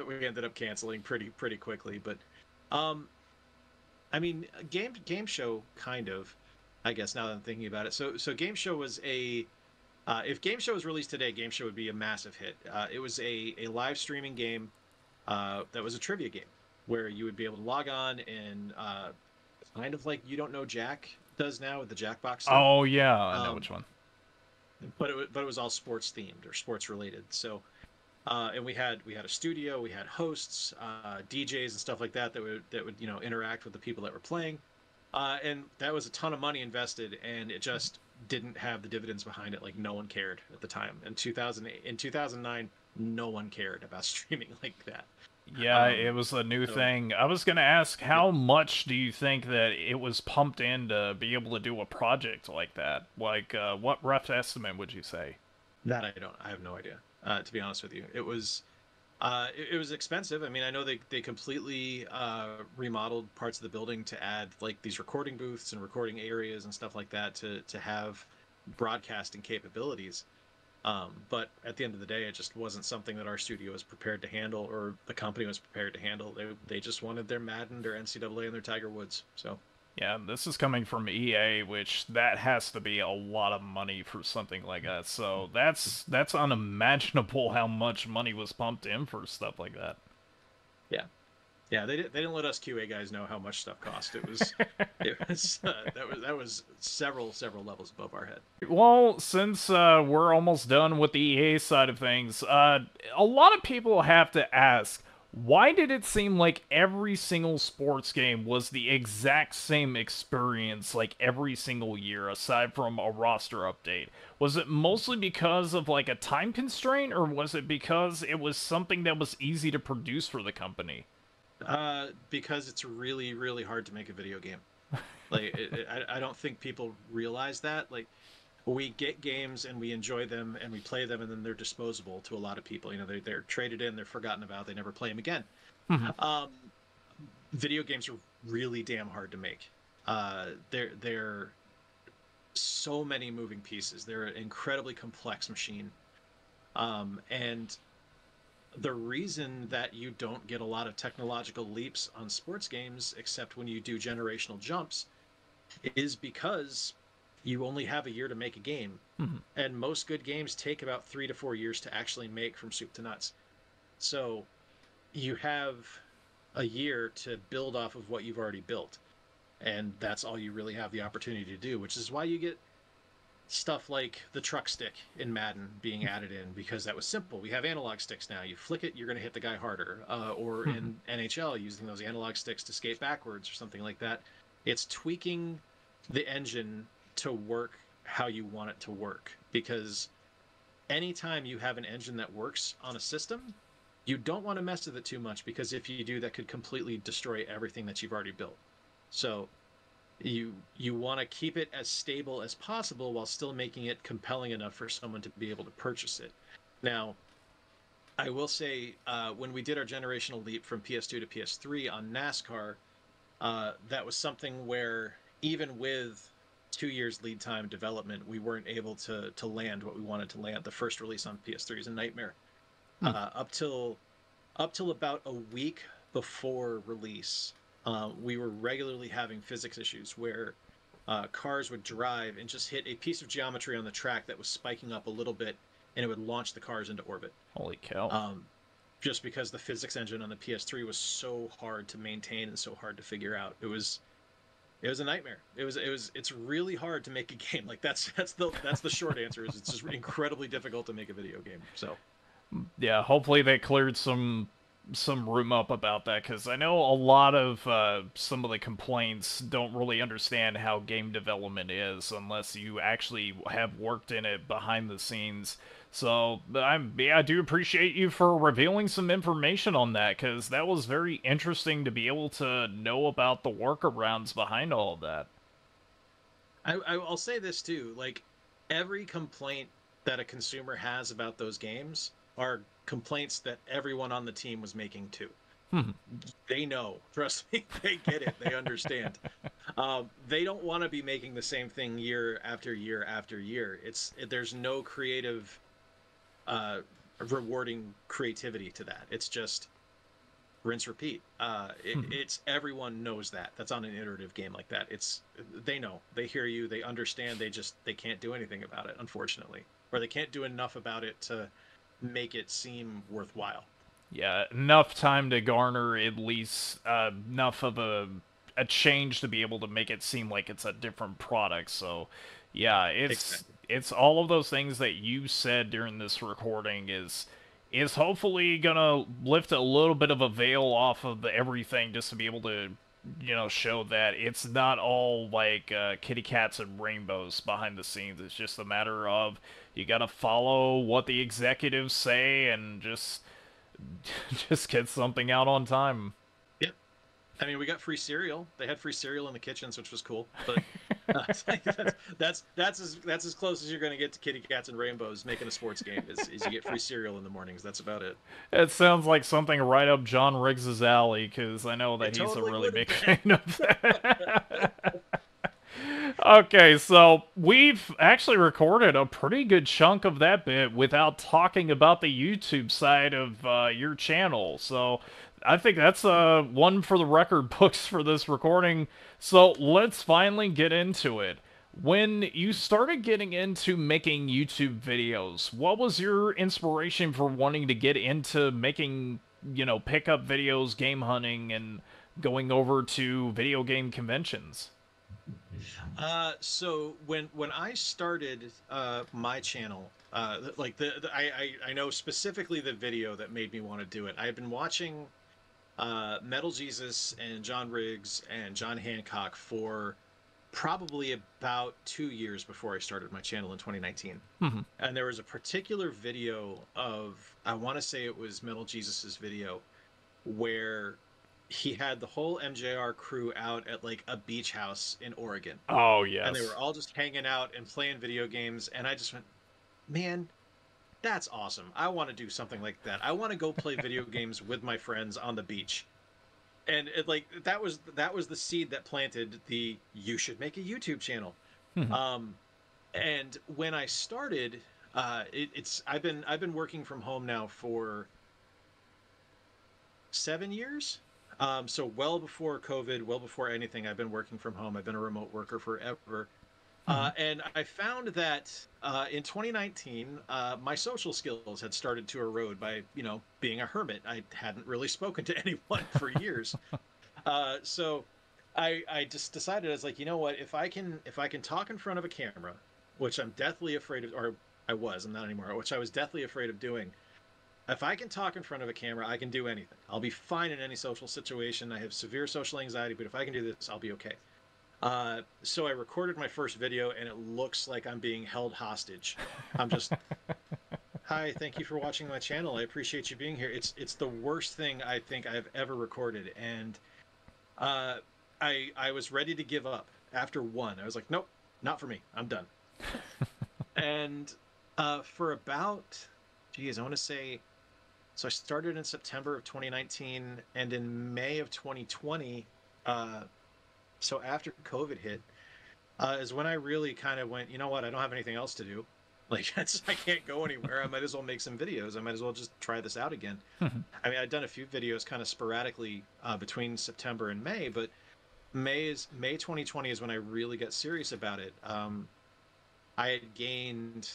we ended up canceling pretty quickly. But um, I mean, game show kind of. I guess now that I'm thinking about it, so game show was a if Game Show was released today, Game Show would be a massive hit. It was a live streaming game that was a trivia game where you would be able to log on and kind of like You Don't Know Jack does now with the Jackbox stuff. Oh, yeah, I know Um, which one. but it was all sports themed or sports related. So and we had a studio, we had hosts, DJs and stuff like that would interact with the people that were playing. And that was a ton of money invested, and it just didn't have the dividends behind it. Like no one cared at the time. In 2009, no one cared about streaming like that. Yeah, it was a new So thing. I was gonna ask, yep, how much do you think that it was pumped in to be able to do a project like that? Like, what rough estimate would you say? that I don't. I have no idea. To be honest with you, it was expensive. I mean, I know they completely remodeled parts of the building to add like these recording booths and recording areas and stuff like that to have broadcasting capabilities. But at the end of the day, it just wasn't something that our studio was prepared to handle, or the company was prepared to handle. They just wanted their Madden, their NCAA, and their Tiger Woods. So Yeah, this is coming from EA, which that has to be a lot of money for something like that. So that's unimaginable how much money was pumped in for stuff like that. yeah, yeah, they didn't let us QA guys know how much stuff cost. It was that was several levels above our head. Well, since we're almost done with the EA side of things, a lot of people have to ask, why did it seem like every single sports game was the exact same experience like every single year, aside from a roster update? Was it mostly because of like a time constraint, or was it because it was something that was easy to produce for the company? Because it's really hard to make a video game. Like I don't think people realize that. Like we get games and we enjoy them and we play them and then they're disposable to a lot of people. You know, they're traded in, they're forgotten about, they never play them again. Um, Video games are really damn hard to make. They're so many moving pieces. They're an incredibly complex machine. And the reason that you don't get a lot of technological leaps on sports games, except when you do generational jumps, is because you only have a year to make a game. And most good games take about 3 to 4 years to actually make from soup to nuts. So you have a year to build off of what you've already built. And that's all you really have the opportunity to do, which is why you get stuff like the truck stick in Madden being added in, because that was simple. We have analog sticks now. You flick it, you're going to hit the guy harder. Or in NHL, using those analog sticks to skate backwards or something like that. It's tweaking the engine to work how you want it to work. Because anytime you have an engine that works on a system, you don't want to mess with it too much, because if you do, that could completely destroy everything that you've already built. So you want to keep it as stable as possible while still making it compelling enough for someone to be able to purchase it. Now, I will say, when we did our generational leap from PS2 to PS3 on NASCAR, that was something where even with 2 years lead time development, we weren't able to land what we wanted to land. The first release on PS3 is a nightmare. Up till about a week before release, we were regularly having physics issues where cars would drive and just hit a piece of geometry on the track that was spiking up a little bit, and it would launch the cars into orbit. Holy cow. Um, just because the physics engine on the PS3 was so hard to maintain and so hard to figure out. It was a nightmare. It's really hard to make a game. Like that's the short answer, is it's just incredibly difficult to make a video game. So Yeah, hopefully they cleared some room up about that, because I know a lot of some of the complaints don't really understand how game development is unless you actually have worked in it behind the scenes. So I do appreciate you for revealing some information on that, because that was very interesting to be able to know about the workarounds behind all of that. I'll say this too, like every complaint that a consumer has about those games are complaints that everyone on the team was making too. They know, trust me, they get it, they understand. They don't want to be making the same thing year after year after year. There's no creative, uh, rewarding creativity to that. It's just rinse repeat. It's everyone knows that. That's on an iterative game like that. They know, they hear you, they understand. They can't do anything about it, unfortunately, or they can't do enough about it to make it seem worthwhile. Yeah, enough time to garner at least enough of a change to be able to make it seem like it's a different product. So, yeah, Exactly. it's all of those things that you said during this recording is hopefully gonna lift a little bit of a veil off of everything, just to be able to show that it's not all like kitty cats and rainbows behind the scenes. It's just a matter of you gotta follow what the executives say and just Just get something out on time. Yep. I mean, we got free cereal. They had free cereal in the kitchens, which was cool. But it's like that's as close as you're going to get to kitty cats and rainbows making a sports game. Is you get free cereal in the mornings. That's about it. It sounds like something right up John Riggs's alley, because I know that It he's a totally really would big have fan been. of that. Okay, so we've actually recorded a pretty good chunk of that bit without talking about the YouTube side of your channel. So I think that's one for the record books for this recording. So let's finally get into it. When you started getting into making YouTube videos, what was your inspiration for wanting to get into making, pickup videos, game hunting, and going over to video game conventions? So when I started my channel, like I know specifically the video that made me want to do it. I had been watching Metal Jesus and John Riggs and John Hancock for probably about 2 years before I started my channel in 2019. Hmm. And there was a particular video of, I want to say it was Metal Jesus's video, where he had the whole MJR crew out at like a beach house in Oregon, Oh, and they were yes. all just hanging out and playing video games. And I just went, man, that's awesome. I want to do something like that. I want to go play video games with my friends on the beach. And it, like that was the seed that planted the you should make a YouTube channel. Hmm. Um, and when I started, it's I've been working from home now for 7 years. So well before COVID, well before anything, I've been working from home. I've been a remote worker forever. Hmm. And I found that in 2019, my social skills had started to erode by, being a hermit. I hadn't really spoken to anyone for years. So I just decided, I was like, you know what, if I can talk in front of a camera, which I'm deathly afraid of, or I'm not anymore, which I was deathly afraid of doing. If I can talk in front of a camera, I can do anything. I'll be fine in any social situation. I have severe social anxiety, but if I can do this, I'll be okay. So I recorded my first video, and it looks like I'm being held hostage. I'm just, hi, thank you for watching my channel. I appreciate you being here. It's the worst thing I think I've ever recorded, and uh, I was ready to give up after one. I was like, nope, not for me. I'm done. And for about, geez, I want to say, so I started in September of 2019, and in May of 2020, uh, so after COVID hit, is when I really kind of went, you know what, I don't have anything else to do. Like, I can't go anywhere. I might as well make some videos. I might as well just try this out again. Hmm. I mean, I'd done a few videos kind of sporadically between September and May, but May 2020 is when I really got serious about it. I had gained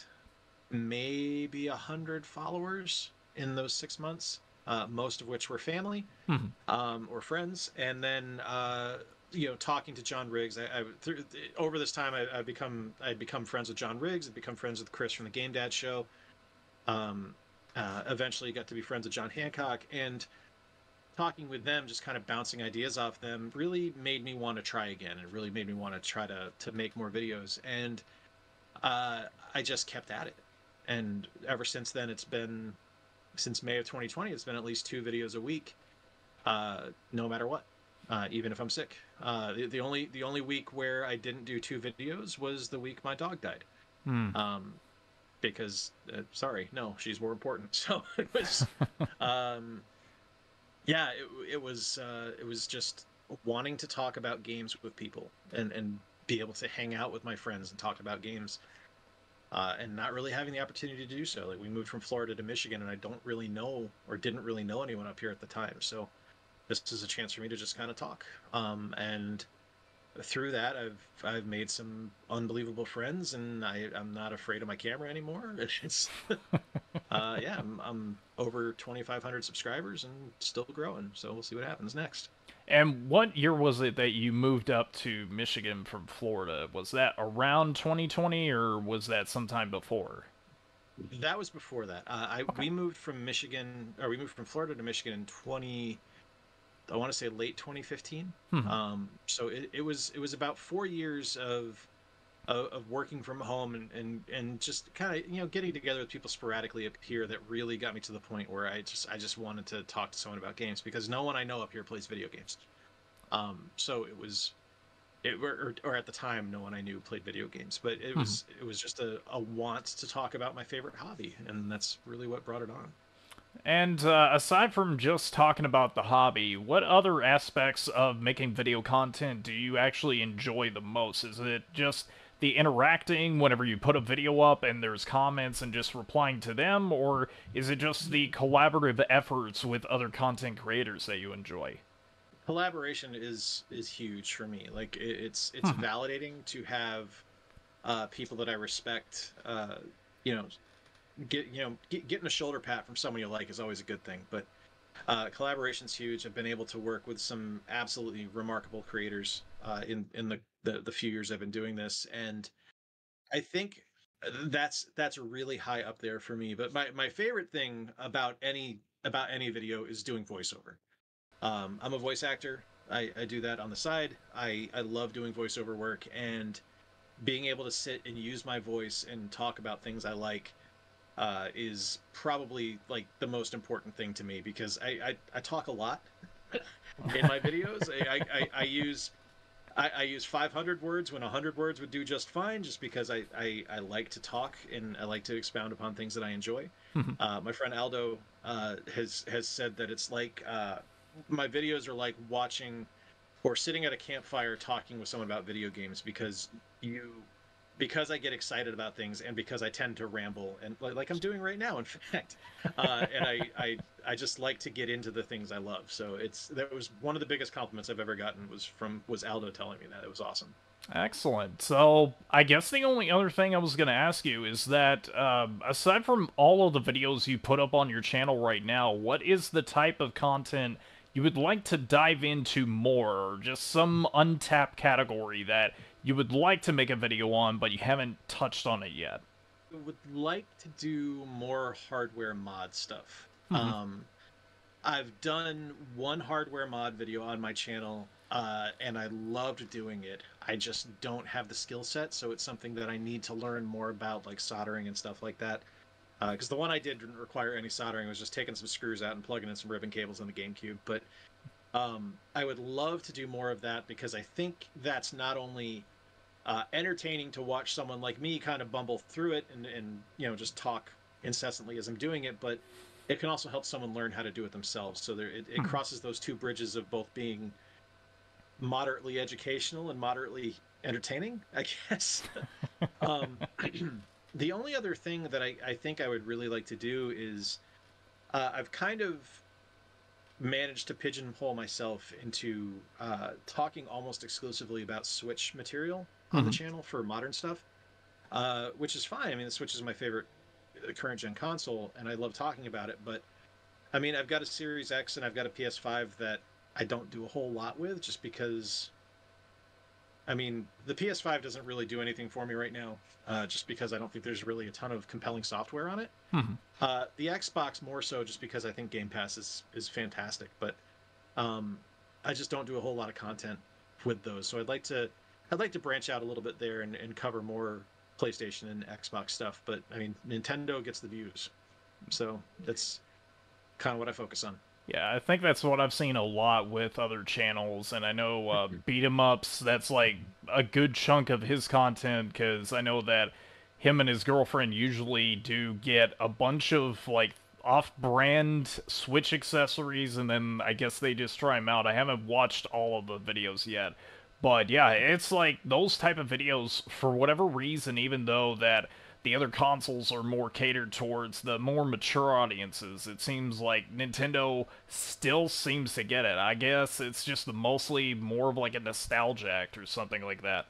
maybe 100 followers in those 6 months, most of which were family Hmm. or friends. And then talking to John Riggs, over this time I'd become friends with John Riggs. I'd become friends with Chris from the Game Dad Show. Um, Eventually got to be friends with John Hancock, and talking with them, just kind of bouncing ideas off them, really made me want to try again. It really made me want to try to make more videos, and uh, I just kept at it. And ever since then, since May of 2020, it's been at least 2 videos a week, no matter what, even if I'm sick. The only week where I didn't do 2 videos was the week my dog died. Hmm. Um, because sorry, no, she's more important. So it was, um, yeah, it was just wanting to talk about games with people, and be able to hang out with my friends and talk about games, and not really having the opportunity to do so. Like, we moved from Florida to Michigan, and I don't really know, or didn't really know, anyone up here at the time. So this is a chance for me to just kind of talk. And through that, I've made some unbelievable friends, and I'm not afraid of my camera anymore. It's yeah, I'm over 2,500 subscribers and still growing. So we'll see what happens next. And what year was it that you moved up to Michigan from Florida? Was that around 2020 or was that sometime before? That was before that. Okay. We moved from Florida to Michigan in 20. I want to say late 2015. Hmm. So it was about 4 years of of working from home and just kind of getting together with people sporadically up here that really got me to the point where I just wanted to talk to someone about games because no one I know up here plays video games. So or at the time no one I knew played video games, but it was just a want to talk about my favorite hobby, and that's really what brought it on. And aside from just talking about the hobby, what other aspects of making video content do you actually enjoy the most? Is it just the interacting whenever you put a video up and there's comments and just replying to them, or is it just the collaborative efforts with other content creators that you enjoy? Collaboration is huge for me. Like it's Hmm. validating to have people that I respect. You know, getting a shoulder pat from someone you like is always a good thing. But collaboration's huge. I've been able to work with some absolutely remarkable creators in the few years I've been doing this, and I think that's really high up there for me. But my favorite thing about any video is doing voiceover. I'm a voice actor. I do that on the side. I love doing voiceover work, and being able to sit and use my voice and talk about things I like is probably like the most important thing to me because I talk a lot in my videos. I use 500 words when 100 words would do just fine, just because I like to talk and I like to expound upon things that I enjoy. My friend Aldo has said that it's like my videos are like watching or sitting at a campfire talking with someone about video games because I get excited about things and because I tend to ramble and like I'm doing right now, in fact, and I just like to get into the things I love. So that was one of the biggest compliments I've ever gotten was Aldo telling me that it was awesome. Excellent. So, I guess the only other thing I was going to ask you is that, aside from all of the videos you put up on your channel right now, what is the type of content you would like to dive into more, or just some untapped category that you would like to make a video on, but you haven't touched on it yet? I would like to do more hardware mod stuff. Hmm. I've done one hardware mod video on my channel, and I loved doing it. I just don't have the skill set, so it's something that I need to learn more about, like soldering and stuff like that. Because the one I did didn't require any soldering; it was just taking some screws out and plugging in some ribbon cables in the GameCube. But I would love to do more of that because I think that's not only entertaining to watch someone like me kind of bumble through it and just talk incessantly as I'm doing it, but it can also help someone learn how to do it themselves. So it Hmm. crosses those two bridges of both being moderately educational and moderately entertaining, I guess. um, the only other thing that I think I would really like to do is I've kind of managed to pigeonhole myself into talking almost exclusively about Switch material on the Hmm. channel for modern stuff, which is fine. I mean, the Switch is my favorite current gen console, and I love talking about it. But I mean, I've got a Series X and I've got a PS5 that I don't do a whole lot with, just because. I mean, the PS5 doesn't really do anything for me right now, just because I don't think there's really a ton of compelling software on it. Hmm. The Xbox more so, just because I think Game Pass is fantastic, but um, I just don't do a whole lot of content with those. So I'd like to branch out a little bit there and cover more PlayStation and Xbox stuff. But I mean, Nintendo gets the views, so that's kind of what I focus on. Yeah, I think that's what I've seen a lot with other channels, and I know beat 'em ups. That's like a good chunk of his content because I know that him and his girlfriend usually do get a bunch of like off-brand Switch accessories, and then I guess they just try them out. I haven't watched all of the videos yet, but yeah, it's like those type of videos for whatever reason, even though that the other consoles are more catered towards the more mature audiences. It seems like Nintendo still seems to get it. I guess it's just mostly more of like a nostalgia act or something like that.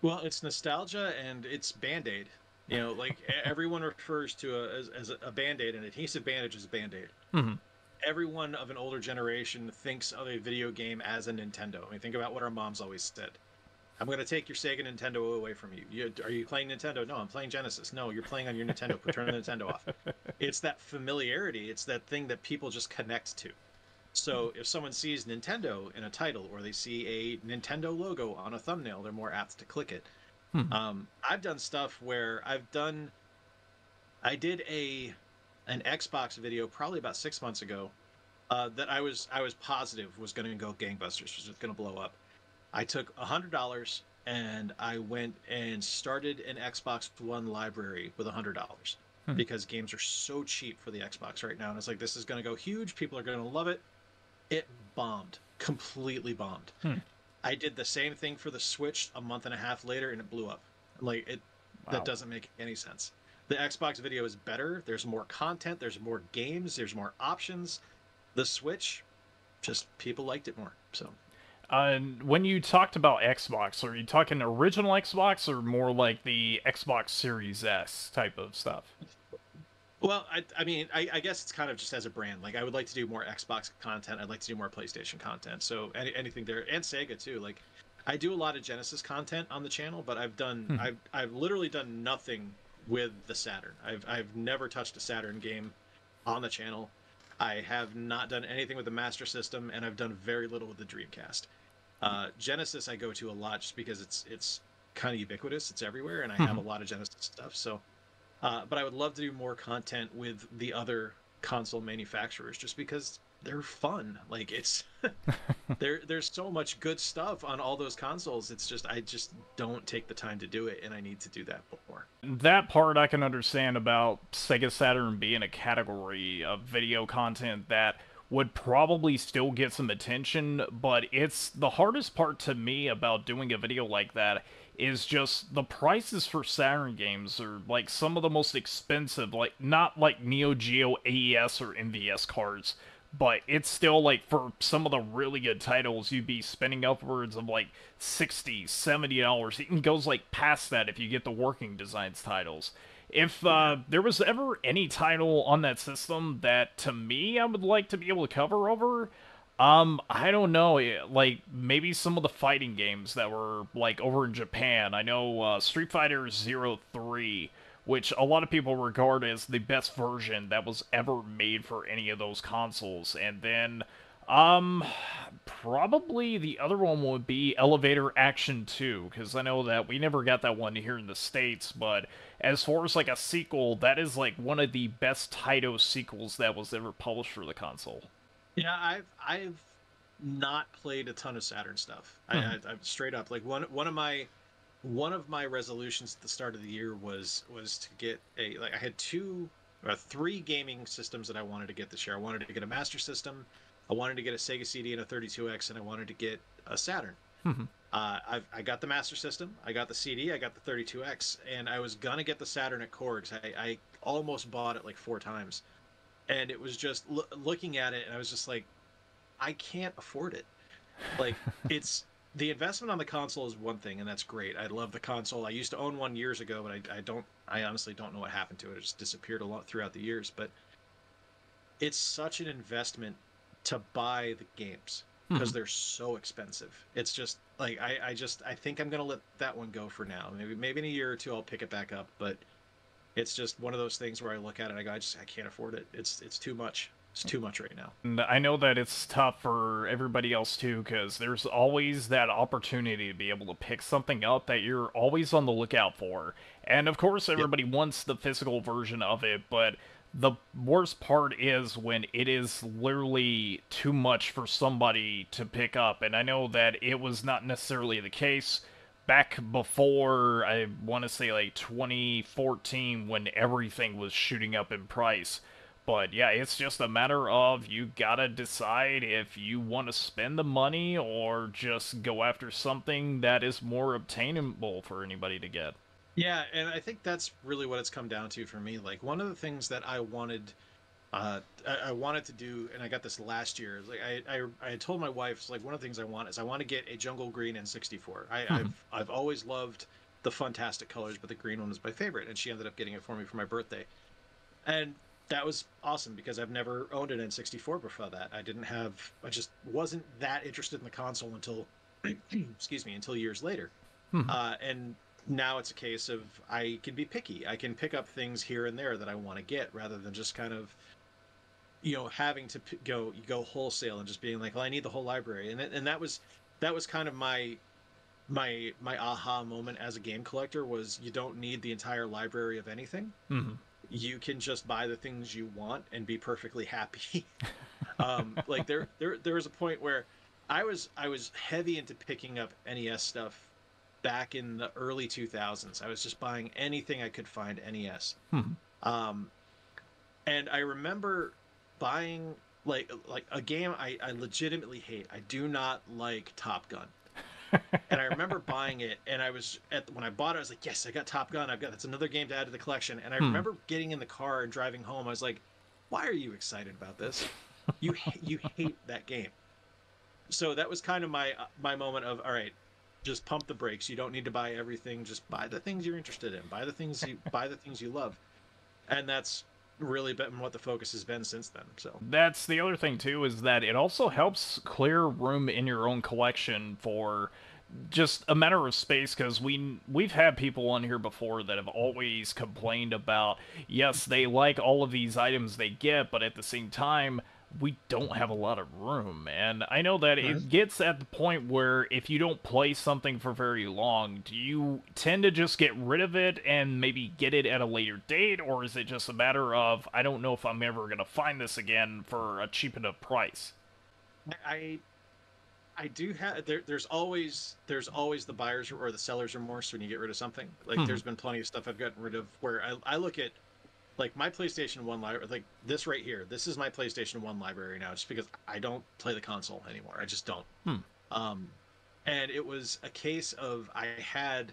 Well, it's nostalgia and it's Band-Aid. Like everyone refers to as a Band-Aid, an adhesive bandage is a Band-Aid. Hmm. Everyone of an older generation thinks of a video game as a Nintendo. I mean, think about what our moms always said. I'm going to take your Sega Nintendo away from you. Are you playing Nintendo? No, I'm playing Genesis. No, you're playing on your Nintendo. Turn the Nintendo off. It's that familiarity. It's that thing that people just connect to. So if someone sees Nintendo in a title or they see a Nintendo logo on a thumbnail, they're more apt to click it. Hmm. I've done stuff where I did an Xbox video probably about 6 months ago that I was positive was going to go gangbusters, was going to blow up. I took $100 and I went and started an Xbox One library with $100 Hmm. because games are so cheap for the Xbox right now. And it's like, this is going to go huge. People are going to love it. It bombed, completely bombed. Hmm. I did the same thing for the Switch a month and a half later and it blew up. Like it, that Wow. doesn't make any sense. The Xbox video is better. There's more content. There's more games. There's more options. The Switch, just people liked it more. So When you talked about Xbox, are you talking original Xbox or more like the Xbox Series S type of stuff? well, I mean, I guess it's kind of just as a brand. Like, I would like to do more Xbox content. I'd like to do more PlayStation content. So anything there, and Sega too. Like, I do a lot of Genesis content on the channel, but Hmm. I've literally done nothing with the Saturn. I've never touched a Saturn game on the channel. I have not done anything with the Master System, and I've done very little with the Dreamcast. Genesis I go to a lot just because it's kind of ubiquitous. It's everywhere, and I have a Hmm. lot of Genesis stuff. So but I would love to do more content with the other console manufacturers just because they're fun. Like it's there's so much good stuff on all those consoles. It's just I just don't take the time to do it and I need to do that more. That part I can understand about Sega Saturn being a category of video content that would probably still get some attention, but it's the hardest part to me about doing a video like that is just the prices for Saturn games are like some of the most expensive, like not like Neo Geo AES or MVS cards, but it's still like for some of the really good titles you'd be spending upwards of like 60 $70. It even goes like past that if you get the working designs titles. If Yeah. there was ever any title on that system that to me I would like to be able to cover over, I don't know, like maybe some of the fighting games that were like over in Japan. I know Street Fighter Zero 03, which a lot of people regard as the best version that was ever made for any of those consoles. And then um probably the other one would be Elevator Action 2, because I know that we never got that one here in the States, but as far as like a sequel, that is like one of the best Taito sequels that was ever published for the console. Yeah, I've not played a ton of Saturn stuff. I'm straight up like one of my resolutions at the start of the year was to get a like I had two or three gaming systems that I wanted to get this year. I wanted to get a Master System, I wanted to get a Sega CD and a 32X, and I wanted to get a Saturn. I got the Master System, I got the CD, I got the 32X, and I was gonna get the Saturn at Korg's. I almost bought it like 4 times, and it was just looking at it, and I was just like, I can't afford it. Like it's the investment on the console is one thing, and that's great. I love the console. I used to own one years ago, but I don't. I honestly don't know what happened to it. It just disappeared a lot throughout the years. But it's such an investment to buy the games because they're so expensive. It's just like I think I'm gonna let that one go for now. Maybe in a year or two I'll pick it back up. But it's just one of those things where I look at it and I go, I can't afford it. It's too much. It's too much right now. And I know that it's tough for everybody else too, because there's always that opportunity to be able to pick something up that you're always on the lookout for. And of course, Yep. everybody wants the physical version of it, but the worst part is when it is literally too much for somebody to pick up. And I know that it was not necessarily the case back before, I want to say like 2014, when everything was shooting up in price. But yeah, it's just a matter of you gotta decide if you want to spend the money or just go after something that is more obtainable for anybody to get. Yeah, and I think that's really what it's come down to for me. Like one of the things that I wanted to do, and I got this last year. Like I had told my wife, it's like one of the things I want is I want to get a jungle green N64. I've always loved the fantastic colors, but the green one was my favorite, and she ended up getting it for me for my birthday, and that was awesome because I've never owned an N64 before that. I just wasn't that interested in the console until, excuse me, until years later. And now it's a case of I can be picky. I can pick up things here and there that I want to get rather than just kind of having to go wholesale and just being like, well, I need the whole library. And that was kind of my my aha moment as a game collector was you don't need the entire library of anything. Hmm. You can just buy the things you want and be perfectly happy. Like there was a point where I was heavy into picking up NES stuff back in the early 2000s. I was just buying anything I could find NES. Hmm. Um, and I remember buying like a game I legitimately hate. I do not like Top Gun. And I remember buying it, and I was when I bought it, I was like, "Yes, I got Top Gun. I've got that's another game to add to the collection." And I Hmm. remember getting in the car and driving home. I was like, "Why are you excited about this? You hate that game." So that was kind of my moment of, all right, just pump the brakes. You don't need to buy everything. Just buy the things you're interested in. Buy the things you love, and that's really been what the focus has been since then. So That's the other thing too, is that it also helps clear room in your own collection for just a matter of space, because we've had people on here before that have always complained about, yes, they like all of these items they get, but at the same time we don't have a lot of room. And I know that Mhm. it gets at the point where if you don't play something for very long, do you tend to just get rid of it and maybe get it at a later date, or is it just a matter of, I don't know if I'm ever going to find this again for a cheap enough price? I I do have there's always the buyer's or the seller's remorse when you get rid of something. Like Hmm. there's been plenty of stuff I've gotten rid of where I look at like my PlayStation 1 library, like this right here. This is my PlayStation 1 library now, just because I don't play the console anymore. I just don't. Hmm. Um, and it was a case of I had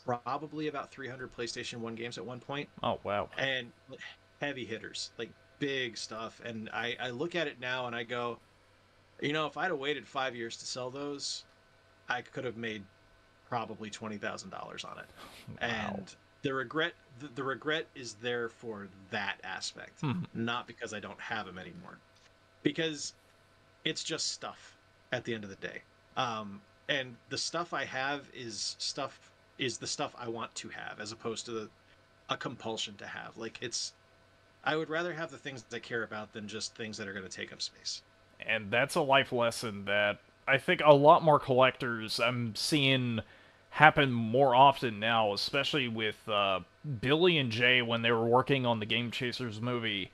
probably about 300 PlayStation 1 games at one point, Oh, wow. and heavy hitters, like big stuff. And I look at it now and I go, if I'd have waited 5 years to sell those, I could have made probably $20,000 on it. Wow. And the regret is there for that aspect, Hmm. not because I don't have them anymore. Because it's just stuff at the end of the day. And the stuff I have is the stuff I want to have, as opposed to a compulsion to have. Like I would rather have the things that I care about than just things that are going to take up space. And that's a life lesson that I think a lot more collectors I'm seeing happen more often now, especially with Billy and Jay when they were working on the Game Chasers movie.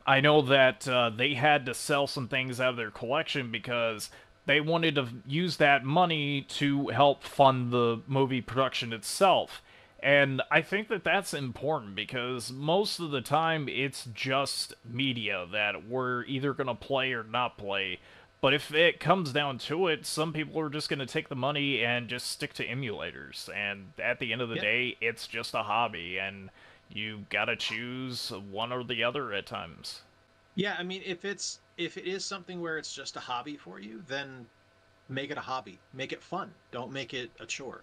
I know that they had to sell some things out of their collection because they wanted to use that money to help fund the movie production itself. And I think that that's important because most of the time it's just media that we're either going to play or not play. But if it comes down to it, some people are just going to take the money and just stick to emulators. And at the end of the Yeah. day, it's just a hobby, and you gotta choose one or the other at times. Yeah, I mean, if it is something where it's just a hobby for you, then make it a hobby. Make it fun. Don't make it a chore.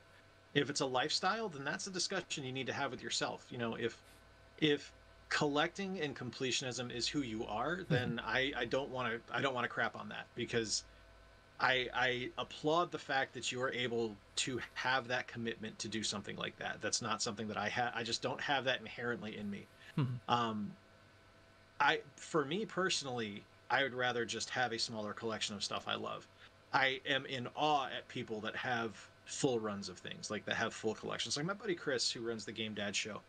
If it's a lifestyle, then that's a discussion you need to have with yourself. If collecting and completionism is who you are, then I don't want to crap on that, because I applaud the fact that you are able to have that commitment to do something like that. That's not something that I just don't have that inherently in me. Um, for me personally, I would rather just have a smaller collection of stuff I love. I am in awe at people that have full runs of things, like that have full collections. Like my buddy Chris, who runs the Game Dad show,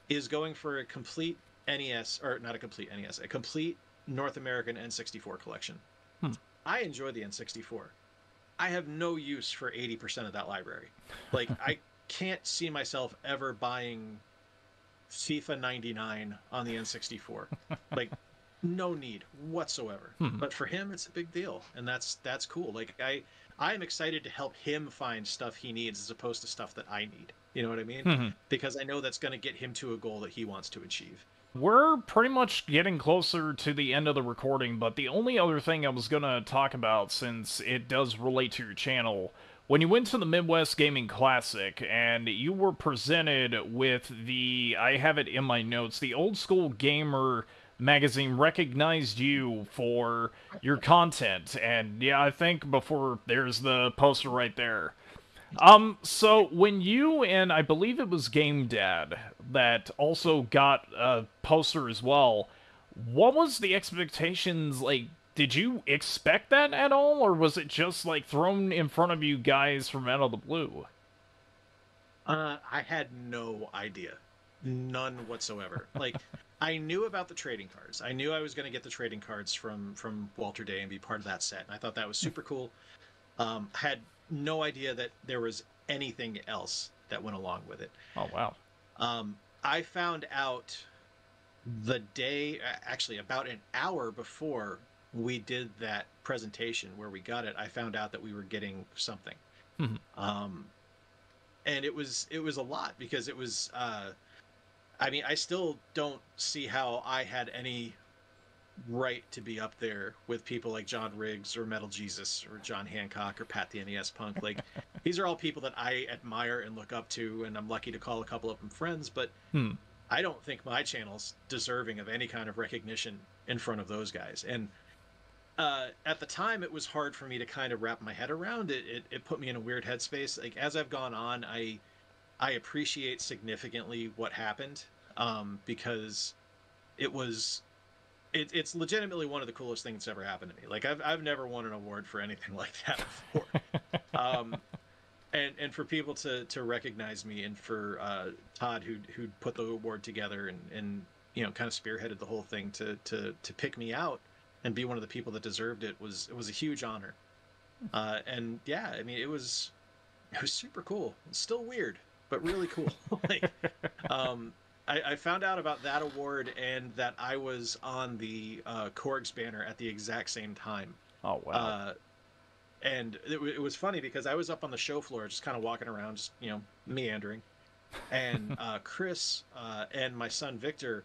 is going for a complete NES, or not a complete NES, a complete North American N64 collection. I enjoy the N64. I have no use for 80% of that library. Like I can't see myself ever buying FIFA 99 on the N64. Like no need whatsoever. But for him it's a big deal, and that's cool. Like I'm excited to help him find stuff he needs as opposed to stuff that I need. You know what I mean? Because I know that's going to get him to a goal that he wants to achieve. We're pretty much getting closer to the end of the recording, but the only other thing I was gonna talk about, since it does relate to your channel, when you went to the Midwest Gaming Classic and you were presented with I have it in my notes, the Old School Gamer magazine recognized you for your content, and yeah, I think before there's the poster right there. So when you and I believe it was Game Dad that also got a poster as well, what was the expectations like Did you expect that at all, or was it just like thrown in front of you guys from out of the blue? I had no idea, none whatsoever. Like, I knew about the trading cards. I knew I was going to get the trading cards from Walter Day and be part of that set, and I thought that was super cool. Had no idea that there was anything else that went along with it. Oh wow. I found out the day, actually about an hour before we did that presentation where we got it. I found out that we were getting something. Um, and it was a lot because it was I mean, I still don't see how I had any right to be up there with people like John Riggs or Metal Jesus or John Hancock or Pat the NES Punk. Like, these are all people that I admire and look up to, and I'm lucky to call a couple of them friends, but Hmm. I don't think my channel's deserving of any kind of recognition in front of those guys. And at the time, it was hard for me to kind of wrap my head around it. It put me in a weird headspace. Like, as I've gone on, I appreciate significantly what happened, because it was it's legitimately one of the coolest things that's ever happened to me. Like, I've never won an award for anything like that before. Um, and for people to recognize me, and for Todd who put the award together, and kind of spearheaded the whole thing, to pick me out and be one of the people that deserved it was a huge honor. And yeah, I mean, it was super cool. It's still weird, but really cool. Like, um, I found out about that award and that I was on the Korg's banner at the exact same time. Oh wow. Uh, and it was funny because I was up on the show floor, just kind of walking around, just meandering. And Chris and my son Victor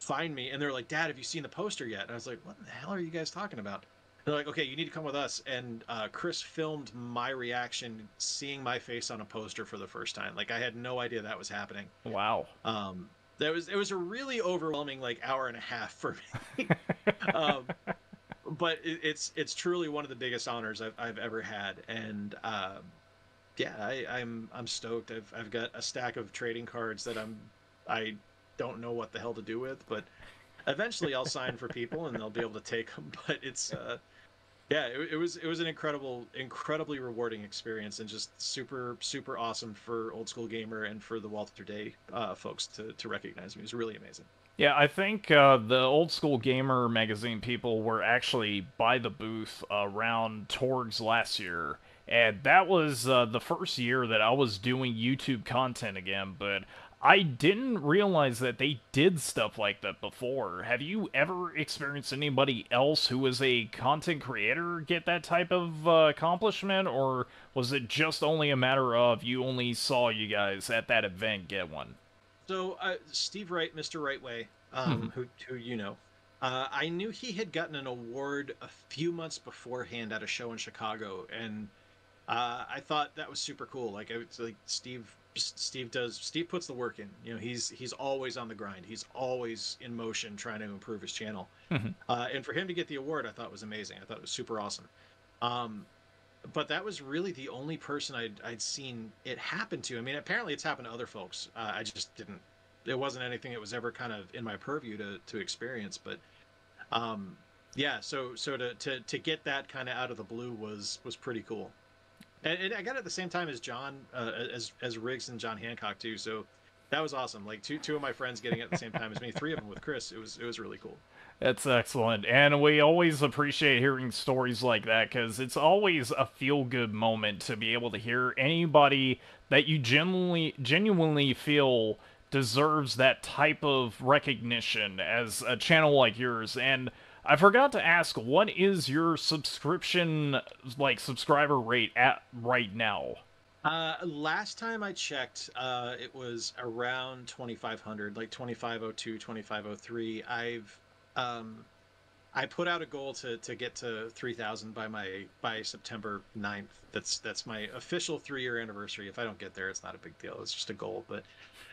find me, and they're like, "Dad, have you seen the poster yet?" And I was like, "What the hell are you guys talking about?" They're like, "Okay, you need to come with us." And Chris filmed my reaction seeing my face on a poster for the first time. Like, I had no idea that was happening. Wow. It was a really overwhelming like hour and a half for me. um, but it's truly one of the biggest honors I've ever had, and yeah, I'm stoked. I've got a stack of trading cards that I don't know what the hell to do with, but eventually I'll sign for people and they'll be able to take them. But it's yeah, it was an incredibly rewarding experience, and just super super awesome for Old School Gamer and for the Walter Day folks to recognize me. It was really amazing. Yeah, I think the Old School Gamer magazine people were actually by the booth around Torgs last year, and that was the first year that I was doing YouTube content again, but I didn't realize that they did stuff like that before. Have you ever experienced anybody else who was a content creator get that type of accomplishment, or was it just only a matter of you only saw you guys at that event get one? So Steve Wright, Mr. Rightway, who I knew he had gotten an award a few months beforehand at a show in Chicago, and I thought that was super cool. Like, it's like Steve puts the work in. He's always on the grind. He's always in motion trying to improve his channel. And for him to get the award, I thought was amazing. I thought it was super awesome. Um, but that was really the only person I'd seen it happen to. I mean, apparently it's happened to other folks. I just didn't. It wasn't anything that was ever kind of in my purview to experience. But um, yeah, so to get that kind of out of the blue was pretty cool. And I got it at the same time as John, as Riggs and John Hancock too. So that was awesome. Like, two of my friends getting it at the same time as me, three of them with Chris. It was really cool. That's excellent. And we always appreciate hearing stories like that because it's always a feel good moment to be able to hear anybody that you genuinely feel deserves that type of recognition as a channel like yours. And I forgot to ask, what is your subscription, like, subscriber rate at right now? Last time I checked, it was around 2,500, like 2,502, 2,503. Um, I put out a goal to get to 3,000 by September 9th. That's my official 3-year anniversary. If I don't get there, it's not a big deal. It's just a goal. But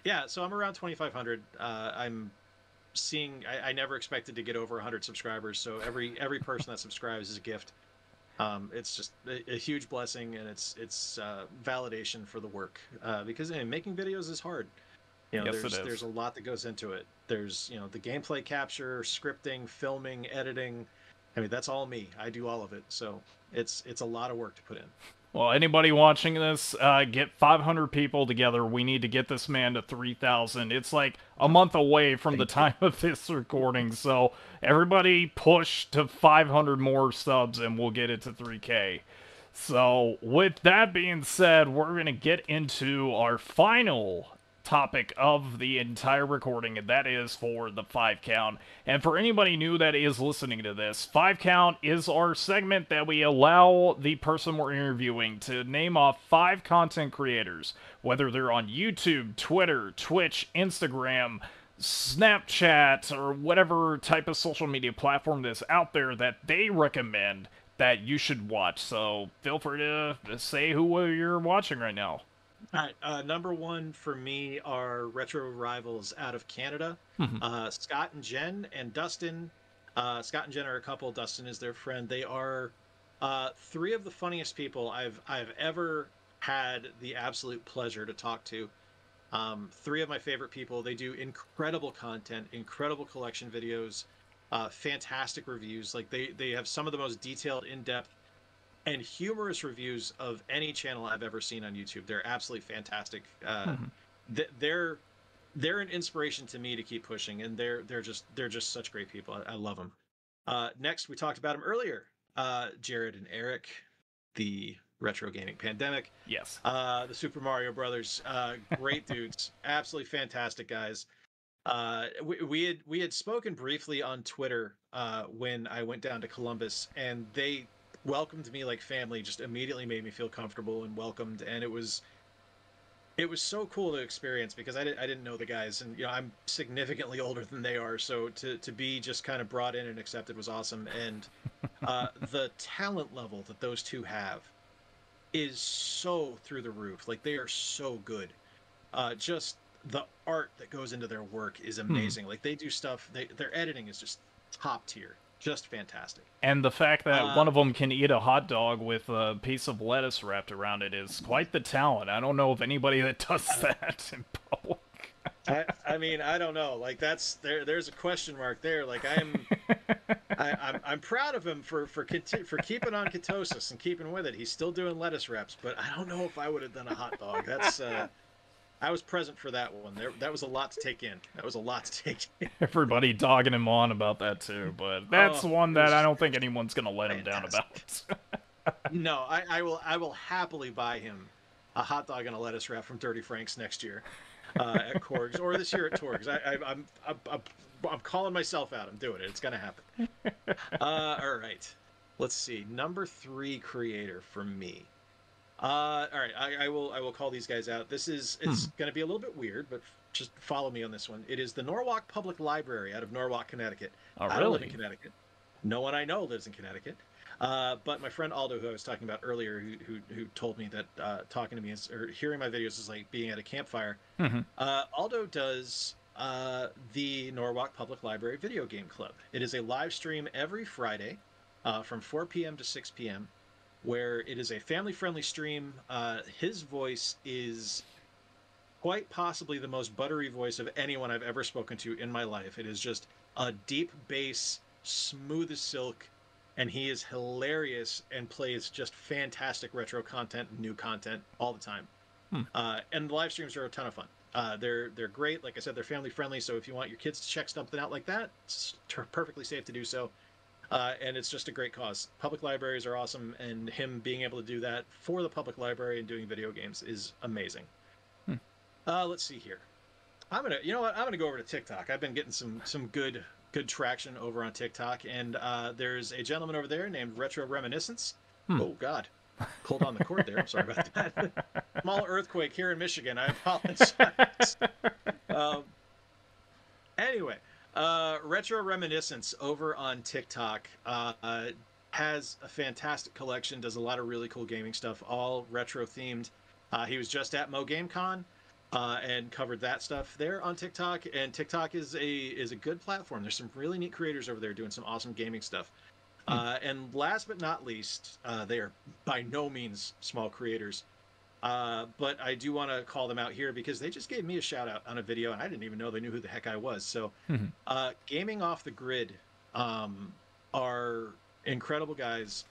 yeah, so I'm around 2,500. I'm seeing. I never expected to get over 100 subscribers. So every person that subscribes is a gift. It's just a huge blessing, and it's validation for the work, because making videos is hard. Yes, it There's is. a lot that goes into it. There's the gameplay capture, scripting, filming, editing, I mean, that's all me. I do all of it, so it's a lot of work to put in. Well, anybody watching this, get 500 people together. We need to get this man to 3,000. It's like a month away from the Thank you. time of this recording, so everybody push to 500 more subs and we'll get it to 3K. So, with that being said, we're going to get into our final topic of the entire recording, and that is for the 5 count. And for anybody new that is listening to this, 5 count is our segment that we allow the person we're interviewing to name off 5 content creators, whether they're on YouTube, Twitter, Twitch, Instagram, Snapchat, or whatever type of social media platform that's out there that they recommend that you should watch. So feel free to say who you're watching right now. All right, number one for me are retro rivals out of Canada. Scott and Jen and Dustin. Scott and Jen are a couple. Dustin is their friend. They are three of the funniest people I've ever had the absolute pleasure to talk to. Three of my favorite people. They do incredible content, incredible collection videos, fantastic reviews. Like they have some of the most detailed, in-depth and humorous reviews of any channel I've ever seen on YouTube. They're absolutely fantastic. They're an inspiration to me to keep pushing, and they're just such great people. I love them. Next, we talked about them earlier. Jared and Eric, the retro gaming pandemic. Yes. The Super Mario Brothers, great dudes, absolutely fantastic guys. We had spoken briefly on Twitter when I went down to Columbus, and they welcomed me like family. Just immediately made me feel comfortable and welcomed, and it was so cool to experience because I didn't know the guys, and I'm significantly older than they are, so to be just kind of brought in and accepted was awesome. And the talent level that those two have is so through the roof. Like they are so good. Just the art that goes into their work is amazing. Like they do stuff. Their editing is just top tier, just fantastic. And the fact that Uh, one of them can eat a hot dog with a piece of lettuce wrapped around it is quite the talent. I don't know of anybody that does that in public. I mean, I don't know. Like there's a question mark there. Like I'm proud of him for keeping on ketosis and keeping with it. He's still doing lettuce wraps, but I don't know if I would have done a hot dog. That's I was present for that one. That was a lot to take in. That was a lot to take in. Everybody dogging him on about that too, but that's Oh, one it that I was don't think anyone's gonna let him down fantastic. about. No, I will happily buy him a hot dog and a lettuce wrap from Dirty Frank's next year at Korg's, or this year at Torg's. I'm calling myself out. I'm doing it. It's gonna happen. All right. Let's see. Number three creator for me. All right. I will call these guys out. It's gonna be a little bit weird, but just follow me on this one. It is the Norwalk Public Library out of Norwalk, Connecticut. Oh, I don't live in really? Connecticut. No one I know lives in Connecticut. But my friend Aldo, who I was talking about earlier, who told me that talking to me or hearing my videos is like being at a campfire. Aldo does the Norwalk Public Library Video Game Club. It is a live stream every Friday from 4 p.m. to 6 p.m., where it is a family-friendly stream. His voice is quite possibly the most buttery voice of anyone I've ever spoken to in my life. It is just a deep bass, smooth as silk, and he is hilarious and plays just fantastic retro content, new content all the time. And the live streams are a ton of fun. They're great. Like I said, they're family friendly. So if you want your kids to check something out like that, it's perfectly safe to do so. And it's just a great cause. Public libraries are awesome, and him being able to do that for the public library and doing video games is amazing. Let's see here. You know what? I'm gonna go over to TikTok. I've been getting some good traction over on TikTok, and there's a gentleman over there named Retro Reminiscence. Oh God, pulled on the cord there. I'm sorry about that. Small earthquake here in Michigan. I apologize. um, anyway, Retro Reminiscence over on TikTok has a fantastic collection. Does a lot of really cool gaming stuff, all retro themed. He was just at Mo Game Con. And covered that stuff there on TikTok. And TikTok is a good platform. There's some really neat creators over there doing some awesome gaming stuff. And last but not least, they are by no means small creators. But I do want to call them out here because they just gave me a shout out on a video, and I didn't even know they knew who the heck I was. So, Gaming Off the Grid are Incredible guys,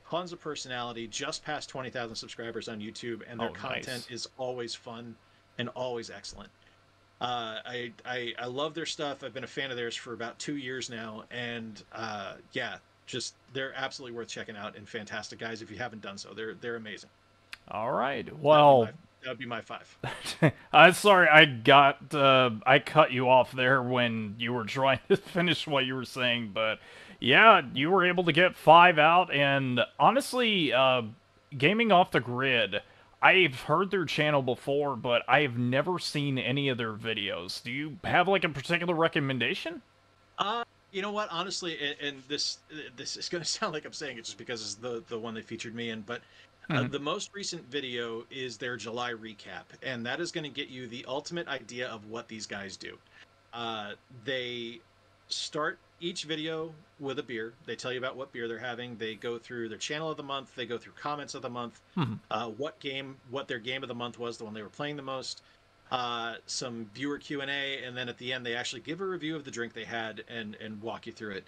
tons of personality, just past 20,000 subscribers on YouTube, and their Oh, content nice. is always fun and always excellent. I love their stuff. I've been a fan of theirs for about 2 years now, and yeah, just they're absolutely worth checking out and fantastic guys. If you haven't done so, they're amazing. All right. That would be my Well, that would be my five. I'm sorry I cut you off there when you were trying to finish what you were saying, but yeah, you were able to get 5 out, and honestly, Gaming Off the Grid, I've heard their channel before, but I've never seen any of their videos. Do you have like a particular recommendation? Uh, you know what? Honestly, and this is going to sound like I'm saying it just because it's the one they featured me in, but Mhm. the most recent video is their July recap, and that is going to get you the ultimate idea of what these guys do. Uh, they start each video with a beer. They tell you about what beer they're having. They go through their channel of the month. They go through comments of the month. Mhm. What their game of the month was, the one they were playing the most. Some viewer Q&A, and then at the end they actually give a review of the drink they had and walk you through it.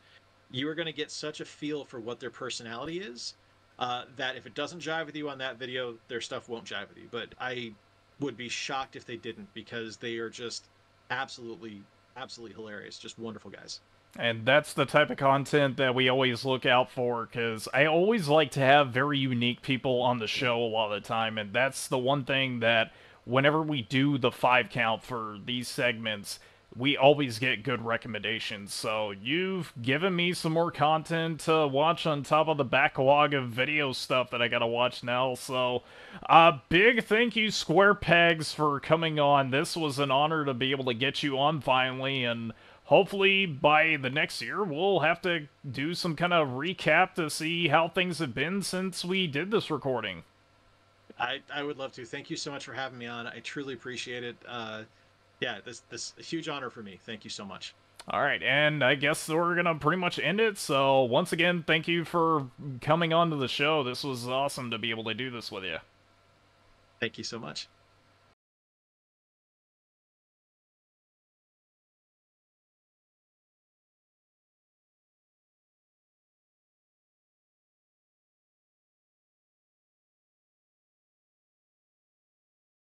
You are going to get such a feel for what their personality is, that if it doesn't jive with you on that video, their stuff won't jive with you. But I would be shocked if they didn't, because they are just absolutely, absolutely hilarious. Just wonderful guys. And that's the type of content that we always look out for, because I always like to have very unique people on the show a lot of the time, and that's the one thing that whenever we do the 5 count for these segments, we always get good recommendations. So you've given me some more content to watch on top of the backlog of video stuff that I gotta watch now. So, big thank you, Squarepegs, for coming on. This was an honor to be able to get you on finally, and hopefully by the next year we'll have to do some kind of recap to see how things have been since we did this recording. I would love to. Thank you so much for having me on. I truly appreciate it. Yeah, this a huge honor for me. Thank you so much. All right, and I guess we're gonna pretty much end it. So once again, thank you for coming on to the show. This was awesome to be able to do this with you. Thank you so much.